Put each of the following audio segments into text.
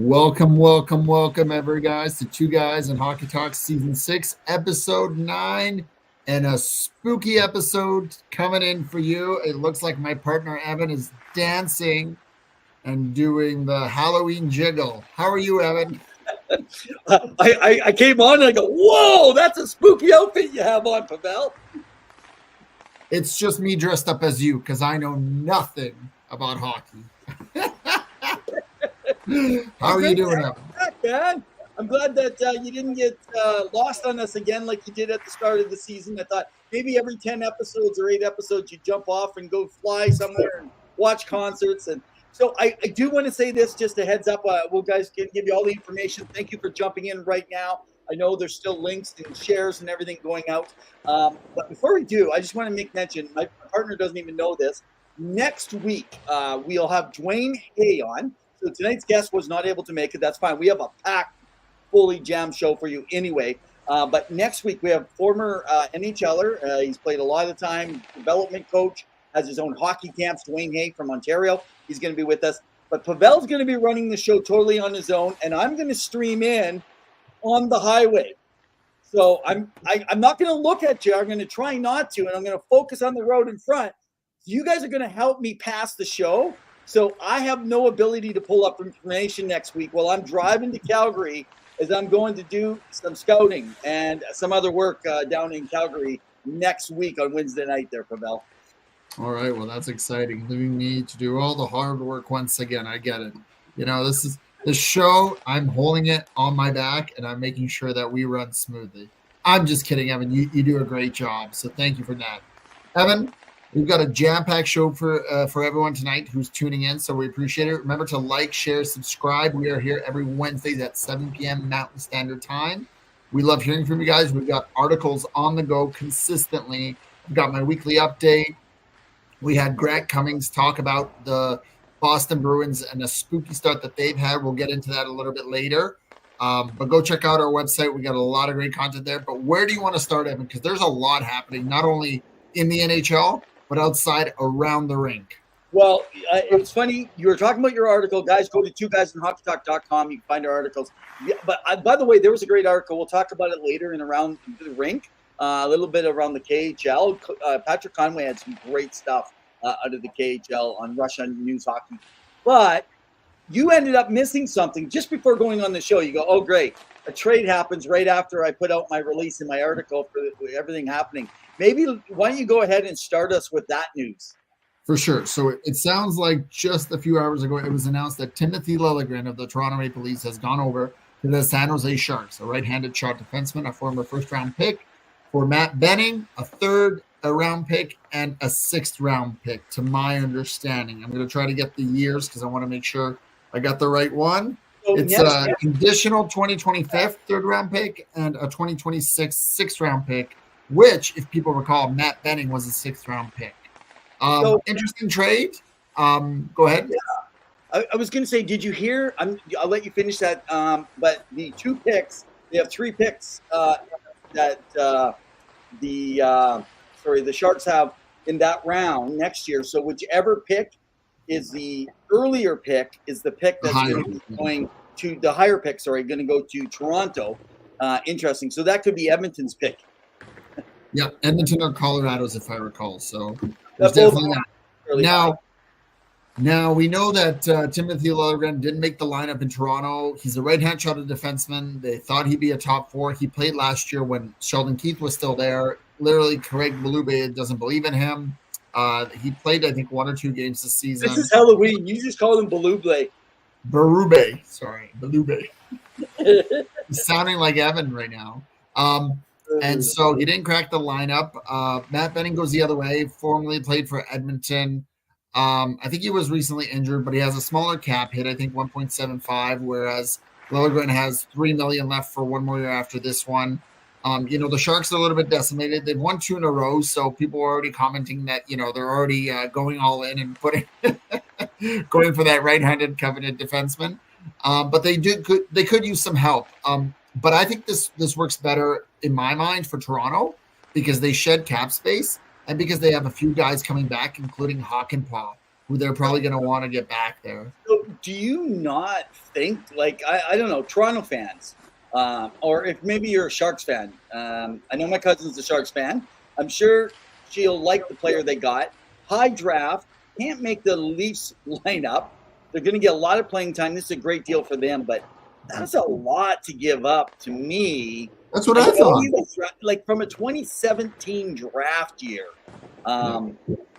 Welcome, every guys, to Two Guys in Hockey Talk Season 6, Episode 9, and a spooky episode coming in for you. It looks like my partner Evan is dancing and doing the Halloween jiggle. How are you, Evan? I came on and I go, whoa, that's a spooky outfit you have on, Pawel. It's just me dressed up as you because I know nothing about hockey. How are you doing, Evan? Man, I'm glad that you didn't get lost on us again like you did at the start of the season. I thought maybe every 10 episodes or 8 episodes you jump off and go fly somewhere and watch concerts. And so I do want to say this, just a heads up. We'll guys can give you all the information. Thank you for jumping in right now. I know there's still links and shares and everything going out. But before we do, I just want to make mention, my partner doesn't even know this. Next week, we'll have Dwayne Hay on. So tonight's guest was not able to make it. That's fine. We have a packed, fully jammed show for you anyway. But next week, we have former NHLer. He's played a lot of the time, development coach, has his own hockey camps, Dwayne Hay from Ontario. He's going to be with us. But Pawel's going to be running the show totally on his own, and I'm going to stream in on the highway. So I'm not going to look at you. I'm going to try not to, and I'm going to focus on the road in front. You guys are going to help me pass the show. So I have no ability to pull up information next week while I'm driving to Calgary, as I'm going to do some scouting and some other work down in Calgary next week on Wednesday night there, Pawel. All right, well, that's exciting. Leaving me to do all the hard work once again. I get it. You know, this is the show. I'm holding it on my back, and I'm making sure that we run smoothly. I'm just kidding, Evan. You do a great job, so thank you for that. Evan, we've got a jam-packed show for everyone tonight who's tuning in, so we appreciate it. Remember to like, share, subscribe. We are here every Wednesday at 7 p.m. Mountain Standard Time. We love hearing from you guys. We've got articles on the go consistently. We've got my weekly update. We had Grant Cummings talk about the Boston Bruins and a spooky start that they've had. We'll get into that a little bit later. But go check out our website. We got a lot of great content there. But where do you want to start, Evan? Because there's a lot happening, not only in the NHL, but outside around the rink. Well, it's funny. You were talking about your article. Guys, go to twoguysinhockeytalk.com. You can find our articles. Yeah, but by the way, there was a great article. We'll talk about it later in Around the Rink, a little bit around the KHL. Patrick Conway had some great stuff out of the KHL on Russian News Hockey. But you ended up missing something just before going on the show. You go, oh, great. A trade happens right after I put out my release in my article for everything happening. Maybe why don't you go ahead and start us with that news? For sure. So it sounds like just a few hours ago, it was announced that Timothy Liljegren of the Toronto Maple Leafs has gone over to the San Jose Sharks, a right-handed shot defenseman, a former first-round pick, for Matt Benning, a third-round pick, and a sixth-round pick, to my understanding. I'm going to try to get the years because I want to make sure I got the right one. So it's a conditional 2025 third-round pick and a 2026 sixth-round pick, which, if people recall, Matt Benning was a sixth-round pick. Interesting trade. Go ahead. Yeah. I was going to say, did you hear? I'll let you finish that. But the 2 picks, they have 3 picks that the Sharks have in that round next year. So whichever pick is the earlier pick is the pick that's going to be going to the higher pick. Going to go to Toronto. Interesting. So that could be Edmonton's pick. Yeah, Edmonton or Colorado's, if I recall. So there's definitely that. Now we know that Timothy Liljegren didn't make the lineup in Toronto. He's a right-hand shot defenseman. They thought he'd be a top 4. He played last year when Sheldon Keefe was still there. Literally, Craig Berube doesn't believe in him. He played, I think, 1 or 2 games this season. This is Halloween. You just call him Berube. Berube. He's sounding like Evan right now. And so he didn't crack the lineup. Matt Benning goes the other way, formerly played for Edmonton. I think he was recently injured, but he has a smaller cap hit, I think 1.75, whereas Liljegren has $3 million left for 1 more year after this one. The Sharks are a little bit decimated. They've won 2 in a row, so people are already commenting that, they're already going all in and going for that right-handed coveted defenseman. But they could use some help. But I think this works better in my mind for Toronto because they shed cap space and because they have a few guys coming back, including Hawk and Paul, who they're probably going to want to get back there. So do you not think, like, I don't know, Toronto fans, or if maybe you're a Sharks fan, I know my cousin's a Sharks fan. I'm sure she'll like the player they got. High draft, can't make the Leafs lineup. They're going to get a lot of playing time. This is a great deal for them, but that's a lot to give up to me. That's what I thought. Like from a 2017 draft year,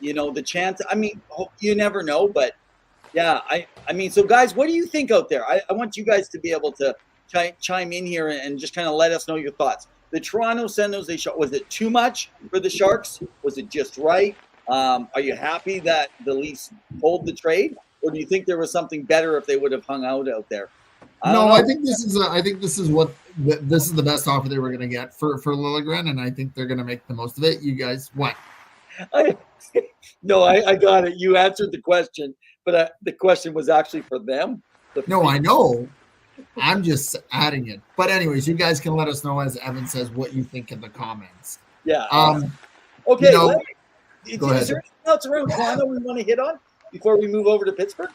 you know, the chance, I mean, you never know, but yeah, I mean, so guys, what do you think out there? I want you guys to be able to chime in here and just kind of let us know your thoughts. The Toronto San Jose Sharks, was it too much for the Sharks? Was it just right? Are you happy that the Leafs pulled the trade, or do you think there was something better if they would have hung out there? I think this is the best offer they were going to get for Liljegren, and I think they're going to make the most of it. You guys, what? No, I got it. You answered the question, but the question was actually for them. No, I know. I'm just adding it. But anyways, you guys can let us know, as Evan says, what you think in the comments. Yeah. Okay. Go ahead. Is there anything else around Toronto we want to hit on before we move over to Pittsburgh?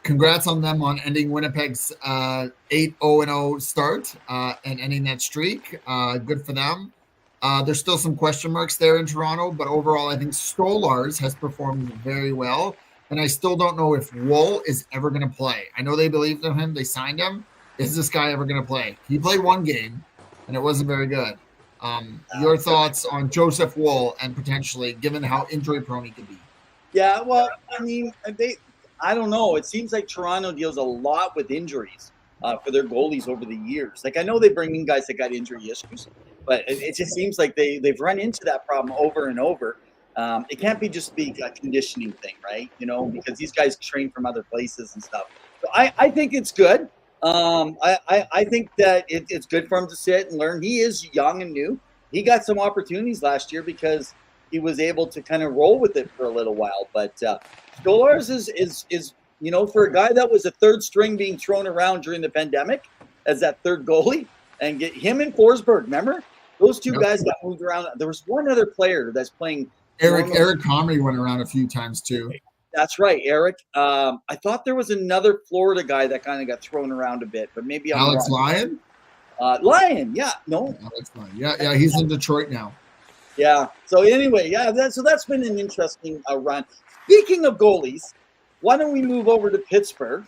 Congrats on them on ending Winnipeg's 8-0-0 start and ending that streak. Good for them. There's still some question marks there in Toronto, but overall, I think Stolarz has performed very well. And I still don't know if Woll is ever going to play. I know they believed in him. They signed him. Is this guy ever going to play? He played one game, and it wasn't very good. Your thoughts on Joseph Woll and potentially, given how injury-prone he could be? Yeah, well, I mean, I don't know. It seems like Toronto deals a lot with injuries for their goalies over the years. Like, I know they bring in guys that got injury issues, but it just seems like they've run into that problem over and over. It can't be just be a conditioning thing, right? You know, because these guys train from other places and stuff. So I think it's good. I think that it's good for him to sit and learn. He is young and new. He got some opportunities last year because he was able to kind of roll with it for a little while. But Stolarz is you know, for a guy that was a third string being thrown around during the pandemic as that third goalie, and get him and Forsberg, remember? Those two guys got moved around. There was one other player that's playing. Eric Comrie went around a few times too. That's right, Eric. I thought there was another Florida guy that kind of got thrown around a bit, but maybe I'm Alex wrong. Lyon? Lyon, yeah. No. Alex Lyon. Yeah, he's in Detroit now. Yeah. So anyway, yeah, that's been an interesting run. Speaking of goalies, why don't we move over to Pittsburgh?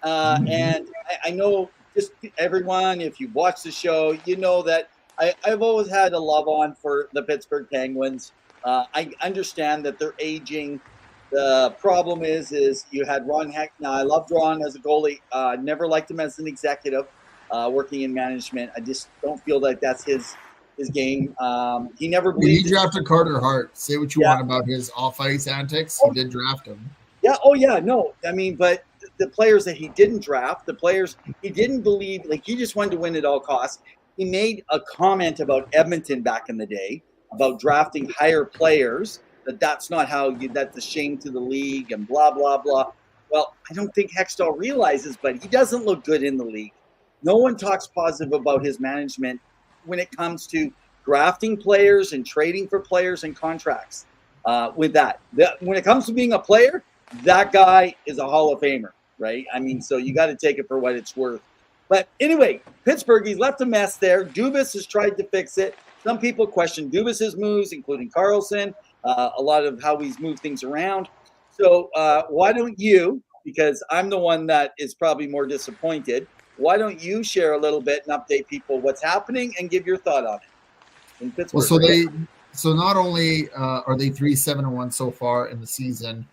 And I know just everyone, if you watch the show, you know that I've always had a love on for the Pittsburgh Penguins. I understand that they're aging. The problem is you had Ron Heck. Now, I loved Ron as a goalie. Never liked him as an executive working in management. I just don't feel like that's his game. He never believed. He drafted Carter Hart. Say what you want about his off-ice antics. He did draft him. Yeah. Oh, yeah. No, I mean, but the players that he didn't draft, the players he didn't believe, like he just wanted to win at all costs. He made a comment about Edmonton back in the day about drafting higher players, that's not how that's a shame to the league and blah, blah, blah. Well, I don't think Hextall realizes, but he doesn't look good in the league. No one talks positive about his management when it comes to drafting players and trading for players and contracts. With that, when it comes to being a player, that guy is a Hall of Famer, right? I mean, so you got to take it for what it's worth. But anyway, Pittsburgh, he's left a mess there. Dubas has tried to fix it. Some people question Dubas's moves, including Carlson, a lot of how he's moved things around. So why don't you, because I'm the one that is probably more disappointed, why don't you share a little bit and update people what's happening and give your thought on it in Pittsburgh? Well, so not only are they 3-7-1 so far in the season,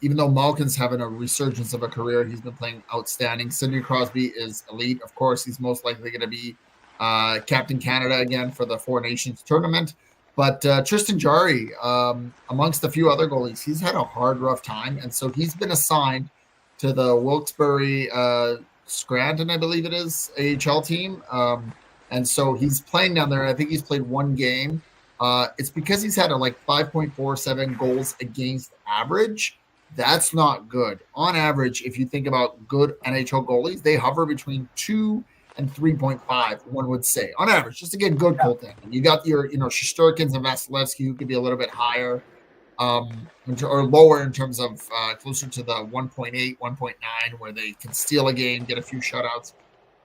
even though Malkin's having a resurgence of a career, he's been playing outstanding. Sidney Crosby is elite. Of course, he's most likely going to be Captain Canada again for the Four Nations tournament. But Tristan Jarry, amongst a few other goalies, he's had a hard, rough time. And so he's been assigned to the Wilkes-Barre Scranton, I believe it is, AHL team. And so he's playing down there. I think he's played one game. It's because he's had a 5.47 goals against average. That's not good. On average, if you think about good NHL goalies, they hover between 2 and 3.5, one would say, on average, just to get good goaltending. You got your, Shesterkins and Vasilevsky, who could be a little bit higher. or lower in terms of closer to the 1.8, 1.9, where they can steal a game, get a few shutouts.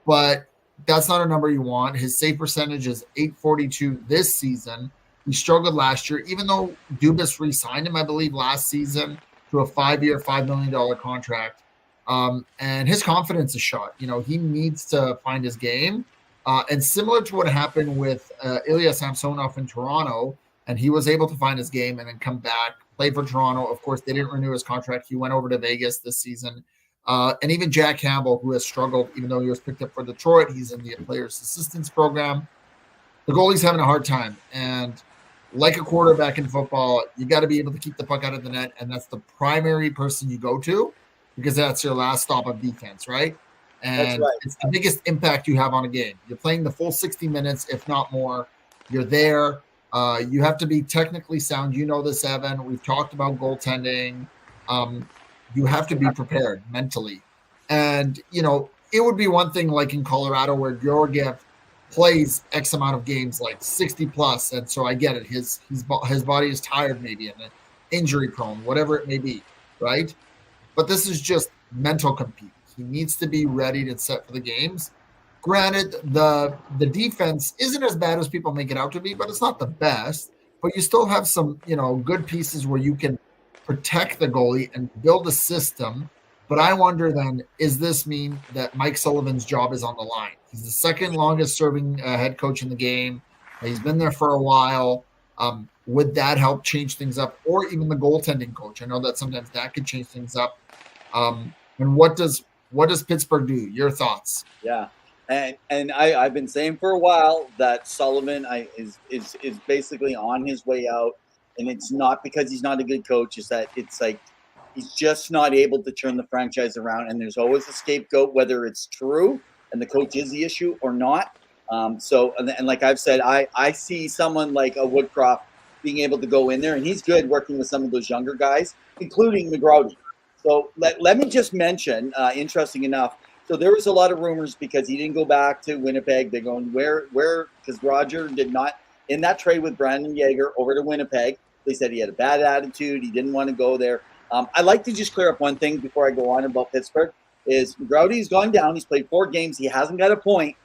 But that's not a number you want. His save percentage is 842 this season. He struggled last year, even though Dubas re-signed him, I believe, last season to a 5-year, $5 million contract. And his confidence is shot. He needs to find his game. And similar to what happened with Ilya Samsonov in Toronto, and he was able to find his game and then come back, play for Toronto. Of course, they didn't renew his contract. He went over to Vegas this season. And even Jack Campbell, who has struggled, even though he was picked up for Detroit, he's in the Players Assistance Program. The goalie's having a hard time. And like a quarterback in football, you got to be able to keep the puck out of the net, and that's the primary person you go to because that's your last stop of defense, right? And it's the biggest impact you have on a game. You're playing the full 60 minutes, if not more. You're there. You have to be technically sound. You know this, Evan. We've talked about goaltending. You have to be prepared mentally. And, it would be one thing like in Colorado where Georgiev plays X amount of games, like 60 plus. And so I get it. His body is tired maybe and injury prone, whatever it may be, right? But this is just mental compete. He needs to be ready and set for the games. Granted, the defense isn't as bad as people make it out to be, but it's not the best. But you still have some, good pieces where you can protect the goalie and build a system. But I wonder then, is this mean that Mike Sullivan's job is on the line? He's the second longest serving head coach in the game. He's been there for a while. Would that help change things up? Or even the goaltending coach? I know that sometimes that could change things up. And what does Pittsburgh do? Your thoughts? Yeah. And I've been saying for a while that Sullivan is basically on his way out, and it's not because he's not a good coach. It's that it's like he's just not able to turn the franchise around, and there's always a scapegoat, whether it's true and the coach is the issue or not. So like I've said, I see someone like a Woodcroft being able to go in there, and he's good working with some of those younger guys, including McGrody. So let me just mention, interesting enough. So there was a lot of rumors because he didn't go back to Winnipeg. They're going where because Roger did not in that trade with Brandon Yeager over to Winnipeg. They said he had a bad attitude. He didn't want to go there. I'd like to just clear up one thing before I go on about Pittsburgh. Is McGrody's gone down. He's played 4 games. He hasn't got a point.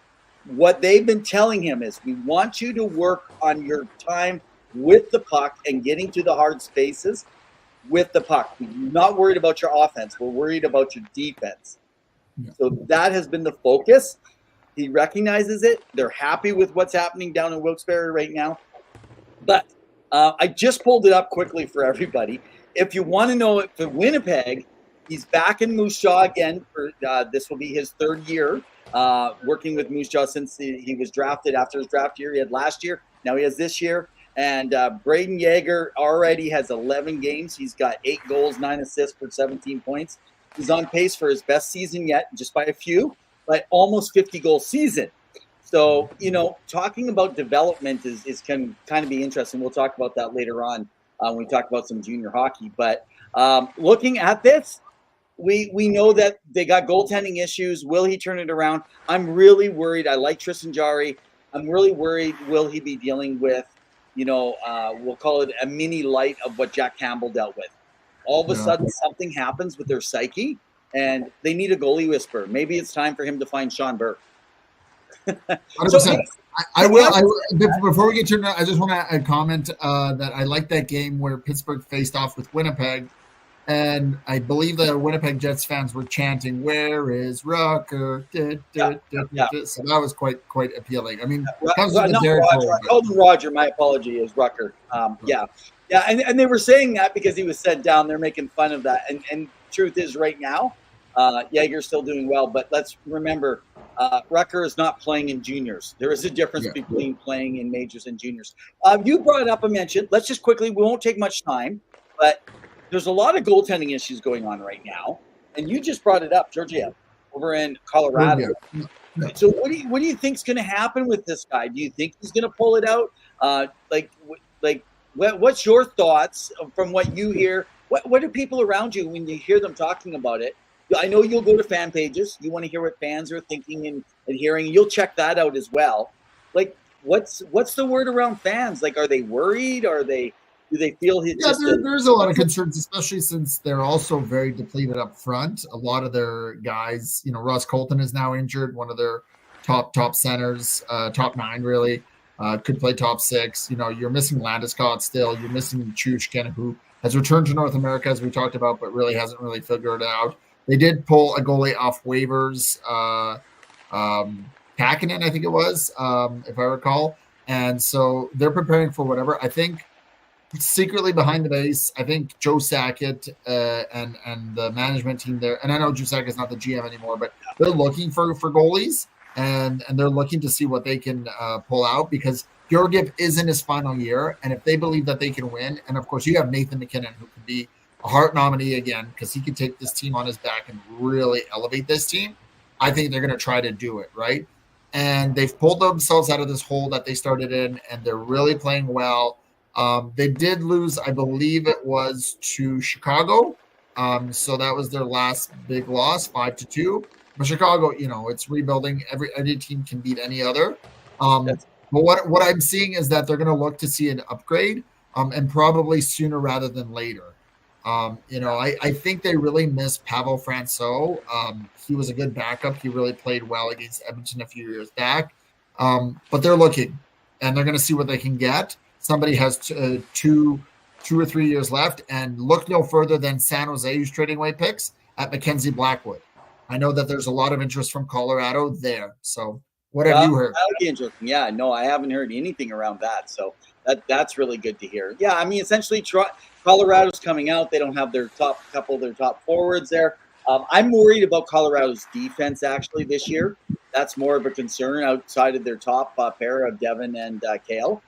What they've been telling him is we want you to work on your time with the puck and getting to the hard spaces with the puck. We're not worried about your offense. We're worried about your defense. Yeah. So that has been the focus. He recognizes it. They're happy with what's happening down in Wilkes-Barre right now. But I just pulled it up quickly for everybody. If you want to know it, for Winnipeg, he's back in Moose Jaw again. For this will be his 3rd year working with Moose Jaw since he was drafted after his draft year. He had last year. Now he has this year. And Braden Yeager already has 11 games. He's got 8 goals, 9 assists for 17 points. He's on pace for his best season yet, just by a few, but almost 50-goal season. So, talking about development is can kind of be interesting. We'll talk about that later on when we talk about some junior hockey. But looking at this, we know that they got goaltending issues. Will he turn it around? I'm really worried. I like Tristan Jarry. I'm really worried. Will he be dealing with, we'll call it a mini light of what Jack Campbell dealt with? All of a sudden, something happens with their psyche, and they need a goalie whisperer. Maybe it's time for him to find Sean Burke. 100%. I will. Before we get to that, I just want to comment that I like that game where Pittsburgh faced off with Winnipeg, and I believe the Winnipeg Jets fans were chanting, "Where is Rucker?" So that was quite appealing. I mean, I called him Roger. My apology, is Rucker. Yeah, and they were saying that because he was sent down. They're making fun of that. And truth is, right now, Yeager's still doing well. But let's remember, Rucker is not playing in juniors. There is a difference between playing in majors and juniors. You brought up a mention. Let's just quickly, we won't take much time, but there's a lot of goaltending issues going on right now. And you just brought it up, Georgiev, over in Colorado. So what do you think's going to happen with this guy? Do you think he's going to pull it out? What's your thoughts from what you hear? What do people around you when you hear them talking about it? I know you'll go to fan pages. You want to hear what fans are thinking and hearing. You'll check that out as well. Like, what's the word around fans? Like, are they worried? Are they Do they feel it's Yeah, just there's a lot of concerns, especially since they're also very depleted up front. A lot of their guys, Ross Colton is now injured, one of their top centers, top nine really, could play top six. You're missing Landeskog still. You're missing Chushkin, who has returned to North America, as we talked about, but really hasn't really figured it out. They did pull a goalie off waivers, Kakinen, I think it was, if I recall. And so they're preparing for whatever. I think secretly behind the base, I think Joe Sakic and the management team there, and I know Joe Sakic is not the GM anymore, but they're looking for goalies, and they're looking to see what they can pull out, because Georgiev is in his final year, and if they believe that they can win, and of course you have Nathan McKinnon, who can be a Hart nominee again, because he can take this team on his back and really elevate this team. I think they're going to try to do it, right? And they've pulled themselves out of this hole that they started in, and they're really playing well. They did lose, I believe it was to Chicago. So that was their last big loss, 5-2. But Chicago, it's rebuilding. Any team can beat any other. But what I'm seeing is that they're going to look to see an upgrade, and probably sooner rather than later. I think they really miss Pawel Francouz. He was a good backup. He really played well against Edmonton a few years back. But they're looking, and they're going to see what they can get. Somebody has 2 or 3 years left, and look no further than San Jose, who's trading away picks at Mackenzie Blackwood. I know that there's a lot of interest from Colorado there. So what have you heard? That would be interesting. Yeah, no, I haven't heard anything around that. So that's really good to hear. Yeah, I mean, essentially, Colorado's coming out. They don't have their couple of their top forwards there. I'm worried about Colorado's defense actually this year. That's more of a concern outside of their top pair of Devin and Kale.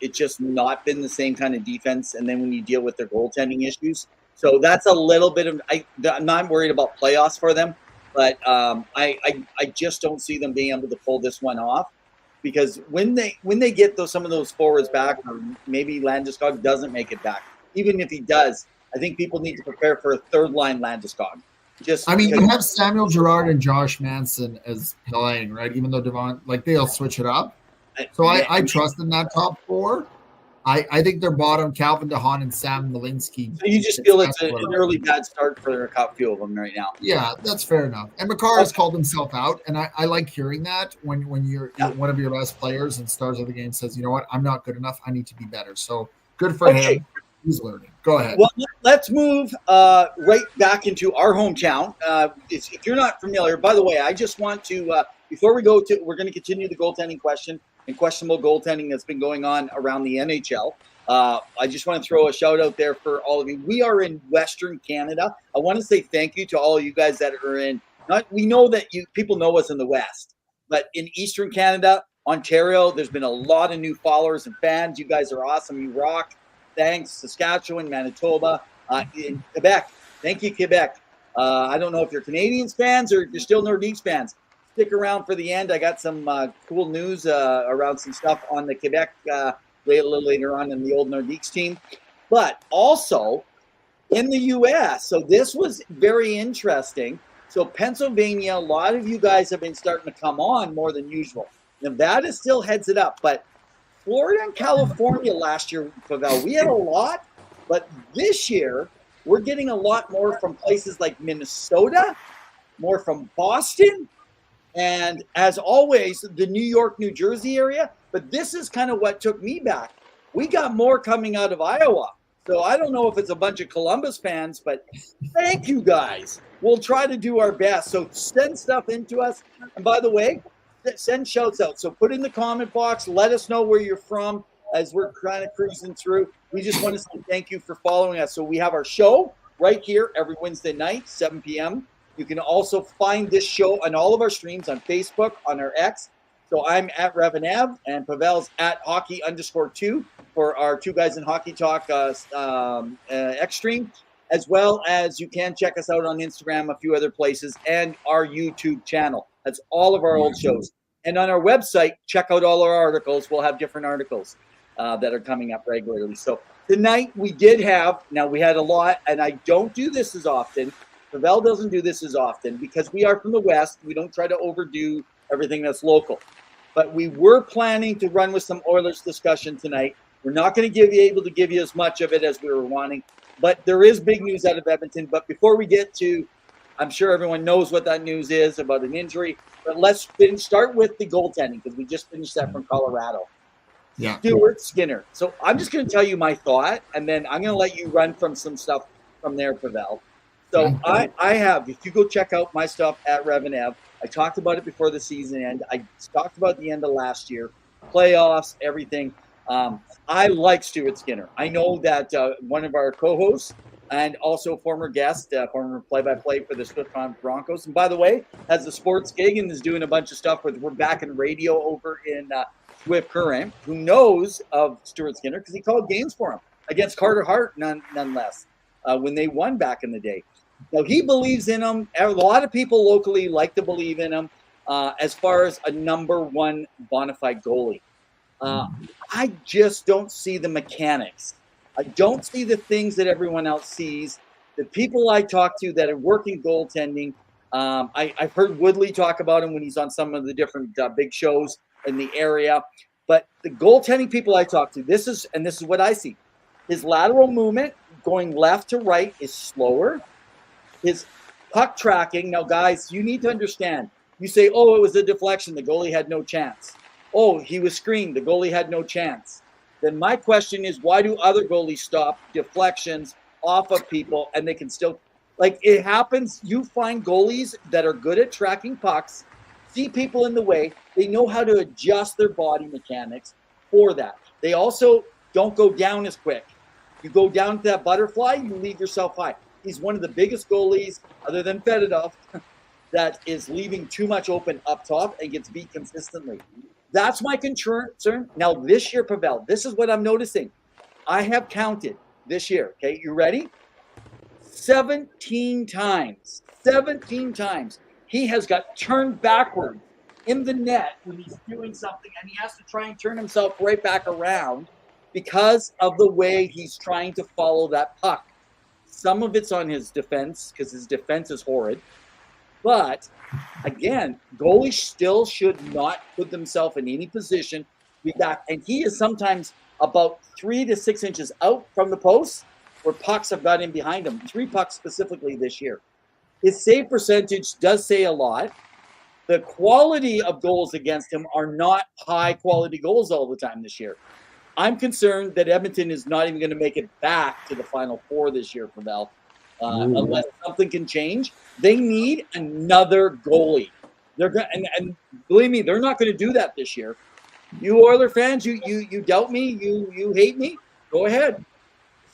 It's just not been the same kind of defense. And then when you deal with their goaltending issues, so that's a little bit of. I'm not worried about playoffs for them, but I just don't see them being able to pull this one off, because when they get some of those forwards back, or maybe Landeskog doesn't make it back, even if he does, I think people need to prepare for a third line Landeskog. You have Samuel Girard and Josh Manson as playing, right? Even though they'll switch it up. So I trust in that top four. I think they're bottom Calvin DeHaan and Sam Malinsky. So you just feel it's an early bad start for a few of them right now. Yeah, that's fair enough. And Makar has called himself out, and I like hearing that when you're one of your best players and stars of the game says, you know what, I'm not good enough. I need to be better. So good for him. He's learning. Go ahead. Well, let's move right back into our hometown. If you're not familiar, by the way, I just want to, before we go to, we're going to continue the goaltending question and questionable goaltending that's been going on around the NHL. I just want to throw a shout out there for all of you. We are in Western Canada. I want to say thank you to all of you guys that are in, we know that people know us in the West, but in Eastern Canada, Ontario, there's been a lot of new followers and fans. You guys are awesome. You rock. Thanks, Saskatchewan, Manitoba, in Quebec. Thank you, Quebec. I don't know if you're Canadians fans or you're still Nordiques fans. Stick around for the end. I got some cool news around some stuff on the Quebec a little later on in the old Nordiques team. But also in the U.S., so this was very interesting. So Pennsylvania, a lot of you guys have been starting to come on more than usual. Nevada still heads it up, but Florida and California last year, Pavel, we had a lot, but this year we're getting a lot more from places like Minnesota, more from Boston, and as always, the New York, New Jersey area. But this is kind of what took me back. We got more coming out of Iowa. So I don't know if it's a bunch of Columbus fans, but thank you guys. We'll try to do our best. So send stuff into us. And by the way, send shouts out. So put in the comment box. Let us know where you're from as we're kind of cruising through. We just want to say thank you for following us. So we have our show right here every Wednesday night, 7 p.m. You can also find this show on all of our streams on Facebook, on our X. So I'm at Rev and Ev, and Pavel's at hockey_2 for our Two Guys in Hockey Talk X stream, as well as you can check us out on Instagram, a few other places, and our YouTube channel. That's all of our old shows. And on our website, check out all our articles. We'll have different articles that are coming up regularly. So tonight we had a lot, and I don't do this as often. Pavel doesn't do this as often because we are from the West. We don't try to overdo everything that's local. But we were planning to run with some Oilers discussion tonight. We're not going to be able to give you as much of it as we were wanting, but there is big news out of Edmonton. But before we get to, I'm sure everyone knows what that news is about an injury, but let's start with the goaltending because we just finished that from Colorado. Yeah. Stuart Skinner. So I'm just going to tell you my thought, and then I'm going to let you run from some stuff from there, Pawel. So I have, if you go check out my stuff at REV and Ev, I talked about it before the season end. I talked about the end of last year, playoffs, everything. I like Stuart Skinner. I know that one of our co-hosts and also former guest, former play-by-play for the Swift Broncos, and by the way, has a sports gig and is doing a bunch of stuff with We're Back in Radio over in Swift Current, who knows of Stuart Skinner because he called games for him against Carter Hart, none less, when they won back in the day. Now, he believes in him. A lot of people locally like to believe in him as far as a number one bona fide goalie. I just don't see the mechanics. I don't see the things that everyone else sees. The people I talk to that are working goaltending, I've heard Woodley talk about him when he's on some of the different big shows in the area. But the goaltending people I talk to, this is what I see. His lateral movement going left to right is slower. His puck tracking. Now, guys, you need to understand. You say, oh, it was a deflection. The goalie had no chance. Oh, he was screened. The goalie had no chance. Then my question is, why do other goalies stop deflections off of people and they can still, like it happens, you find goalies that are good at tracking pucks, see people in the way, they know how to adjust their body mechanics for that. They also don't go down as quick. You go down to that butterfly, you leave yourself high. He's one of the biggest goalies, other than Fedotov, that is leaving too much open up top and gets beat consistently. That's my concern. Now, this year, Pawel, this is what I'm noticing. I have counted this year. Okay, you ready? 17 times. 17 times. He has got turned backward in the net when he's doing something, and he has to try and turn himself right back around because of the way he's trying to follow that puck. Some of it's on his defense because his defense is horrid. But, again, goalies still should not put themselves in any position to be back. And he is sometimes about 3 to 6 inches out from the post where pucks have got in behind him. 3 pucks specifically this year. His save percentage does say a lot. The quality of goals against him are not high-quality goals all the time this year. I'm concerned that Edmonton is not even going to make it back to the Final Four this year, Pawel. Unless something can change. They need another goalie. They're going and believe me, they're not going to do that this year. You Oiler fans, you doubt me, you hate me. Go ahead,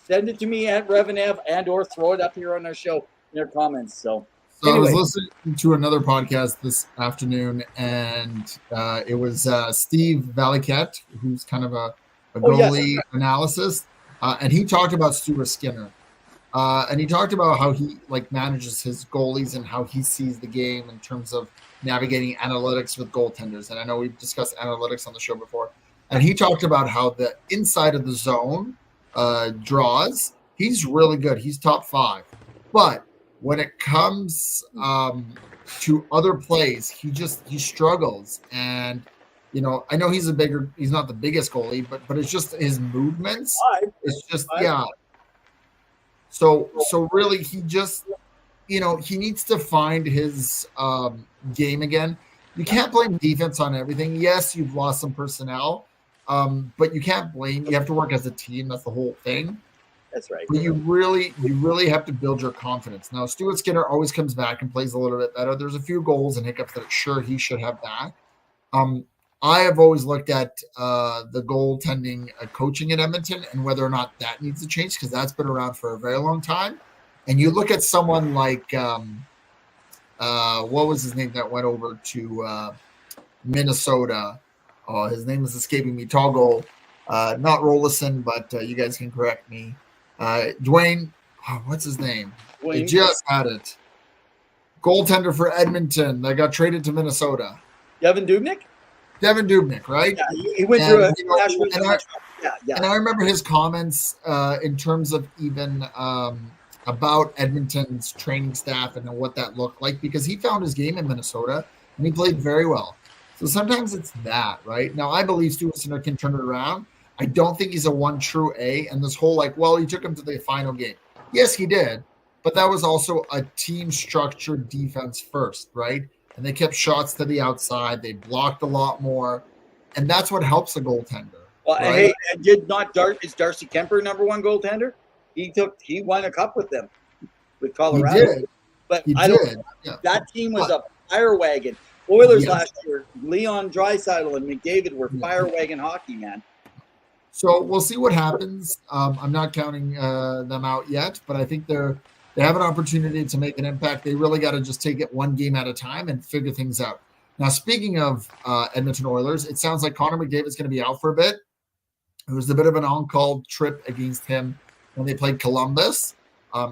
send it to me at Rev and Ev, and or throw it up here on our show in their comments. So anyway. I was listening to another podcast this afternoon, and it was Steve Valiquette, who's kind of a goalie analyst, and he talked about Stuart Skinner. And he talked about how he manages his goalies and how he sees the game in terms of navigating analytics with goaltenders. And I know we've discussed analytics on the show before. And he talked about how the inside of the zone draws, he's really good. He's top 5. But when it comes to other plays, he struggles. And I know he's not the biggest goalie, but it's just his movements. It's just So really, he just, he needs to find his game again. You can't blame defense on everything. Yes, you've lost some personnel, but you can't blame. You have to work as a team. That's the whole thing. That's right. But you really have to build your confidence. Now, Stuart Skinner always comes back and plays a little bit better. There's a few goals and hiccups that he should have back. I have always looked at the goaltending coaching at Edmonton and whether or not that needs to change because that's been around for a very long time. And you look at someone like, what was his name that went over to Minnesota? Oh, his name is escaping me. Tall goal. Not Rollison, but you guys can correct me. Dwayne, what's his name? They just had it. Goaltender for Edmonton that got traded to Minnesota. Devin Dubnyk? Devin Dubnyk, right? Yeah, he went through and I remember his comments in terms of even about Edmonton's training staff and what that looked like because he found his game in Minnesota and he played very well. So sometimes it's that, right? Now, I believe Stuart Skinner can turn it around, I don't think he's a one true A. And this whole like, well, he took him to the final game. Yes, he did. But that was also a team structured defense first, right? And they kept shots to the outside. They blocked a lot more. And that's what helps a goaltender. Well, right? hey, is Darcy Kemper #1 goaltender? He won a cup with them, with Colorado. He did. But Yeah. That team was a fire wagon. Oilers last year, Leon Draisaitl and McDavid were fire wagon hockey, man. So we'll see what happens. I'm not counting them out yet, but I think they have an opportunity to make an impact. They really got to just take it one game at a time and figure things out. Now, speaking of Edmonton Oilers, it sounds like Connor McDavid's going to be out for a bit. It was a bit of an on-call trip against him when they played Columbus.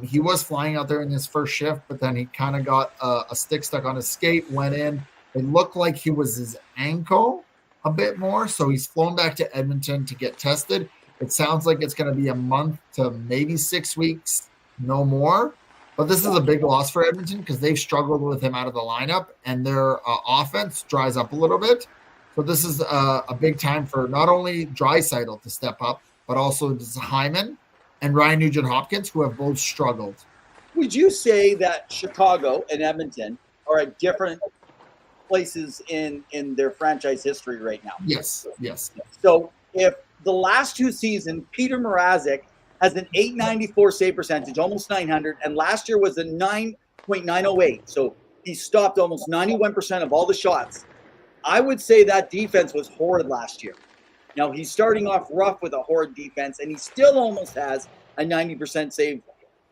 He was flying out there in his first shift, but then he kind of got a stick stuck on his skate, went in. It looked like he was his ankle a bit more, so he's flown back to Edmonton to get tested. It sounds like it's going to be a month to maybe 6 weeks, no more. But this is a big loss for Edmonton because they've struggled with him out of the lineup, and their offense dries up a little bit. So this is a big time for not only Draisaitl to step up, but also Hyman and Ryan Nugent-Hopkins, who have both struggled. Would you say that Chicago and Edmonton are at different places in their franchise history right now? Yes. So if the last 2 seasons, Peter Mrazek has an .894 save percentage, almost 900, and last year was a 9.908. So he stopped almost 91% of all the shots. I would say that defense was horrid last year. Now, he's starting off rough with a horrid defense, and he still almost has a 90% save,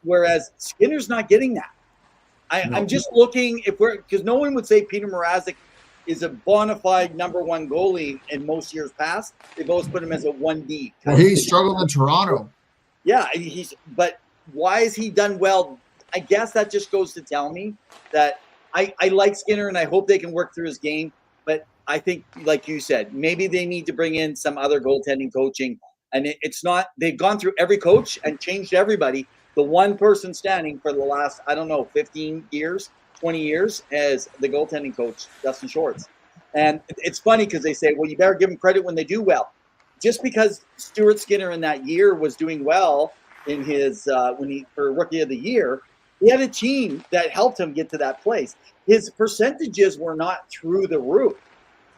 whereas Skinner's not getting that. I'm just looking, because no one would say Peter Mrazek is a bona fide #1 goalie in most years past. They've always put him as a 1D. Well, he struggled in Toronto. Yeah, but why has he done well? I guess that just goes to tell me that I like Skinner, and I hope they can work through his game. But I think, like you said, maybe they need to bring in some other goaltending coaching. And it's not, they've gone through every coach and changed everybody. The one person standing for the last, 15 years, 20 years as the goaltending coach, Dustin Shorts. And it's funny because they say, well, you better give him credit when they do well. Just because Stuart Skinner in that year was doing well in his, for Rookie of the Year, he had a team that helped him get to that place. His percentages were not through the roof.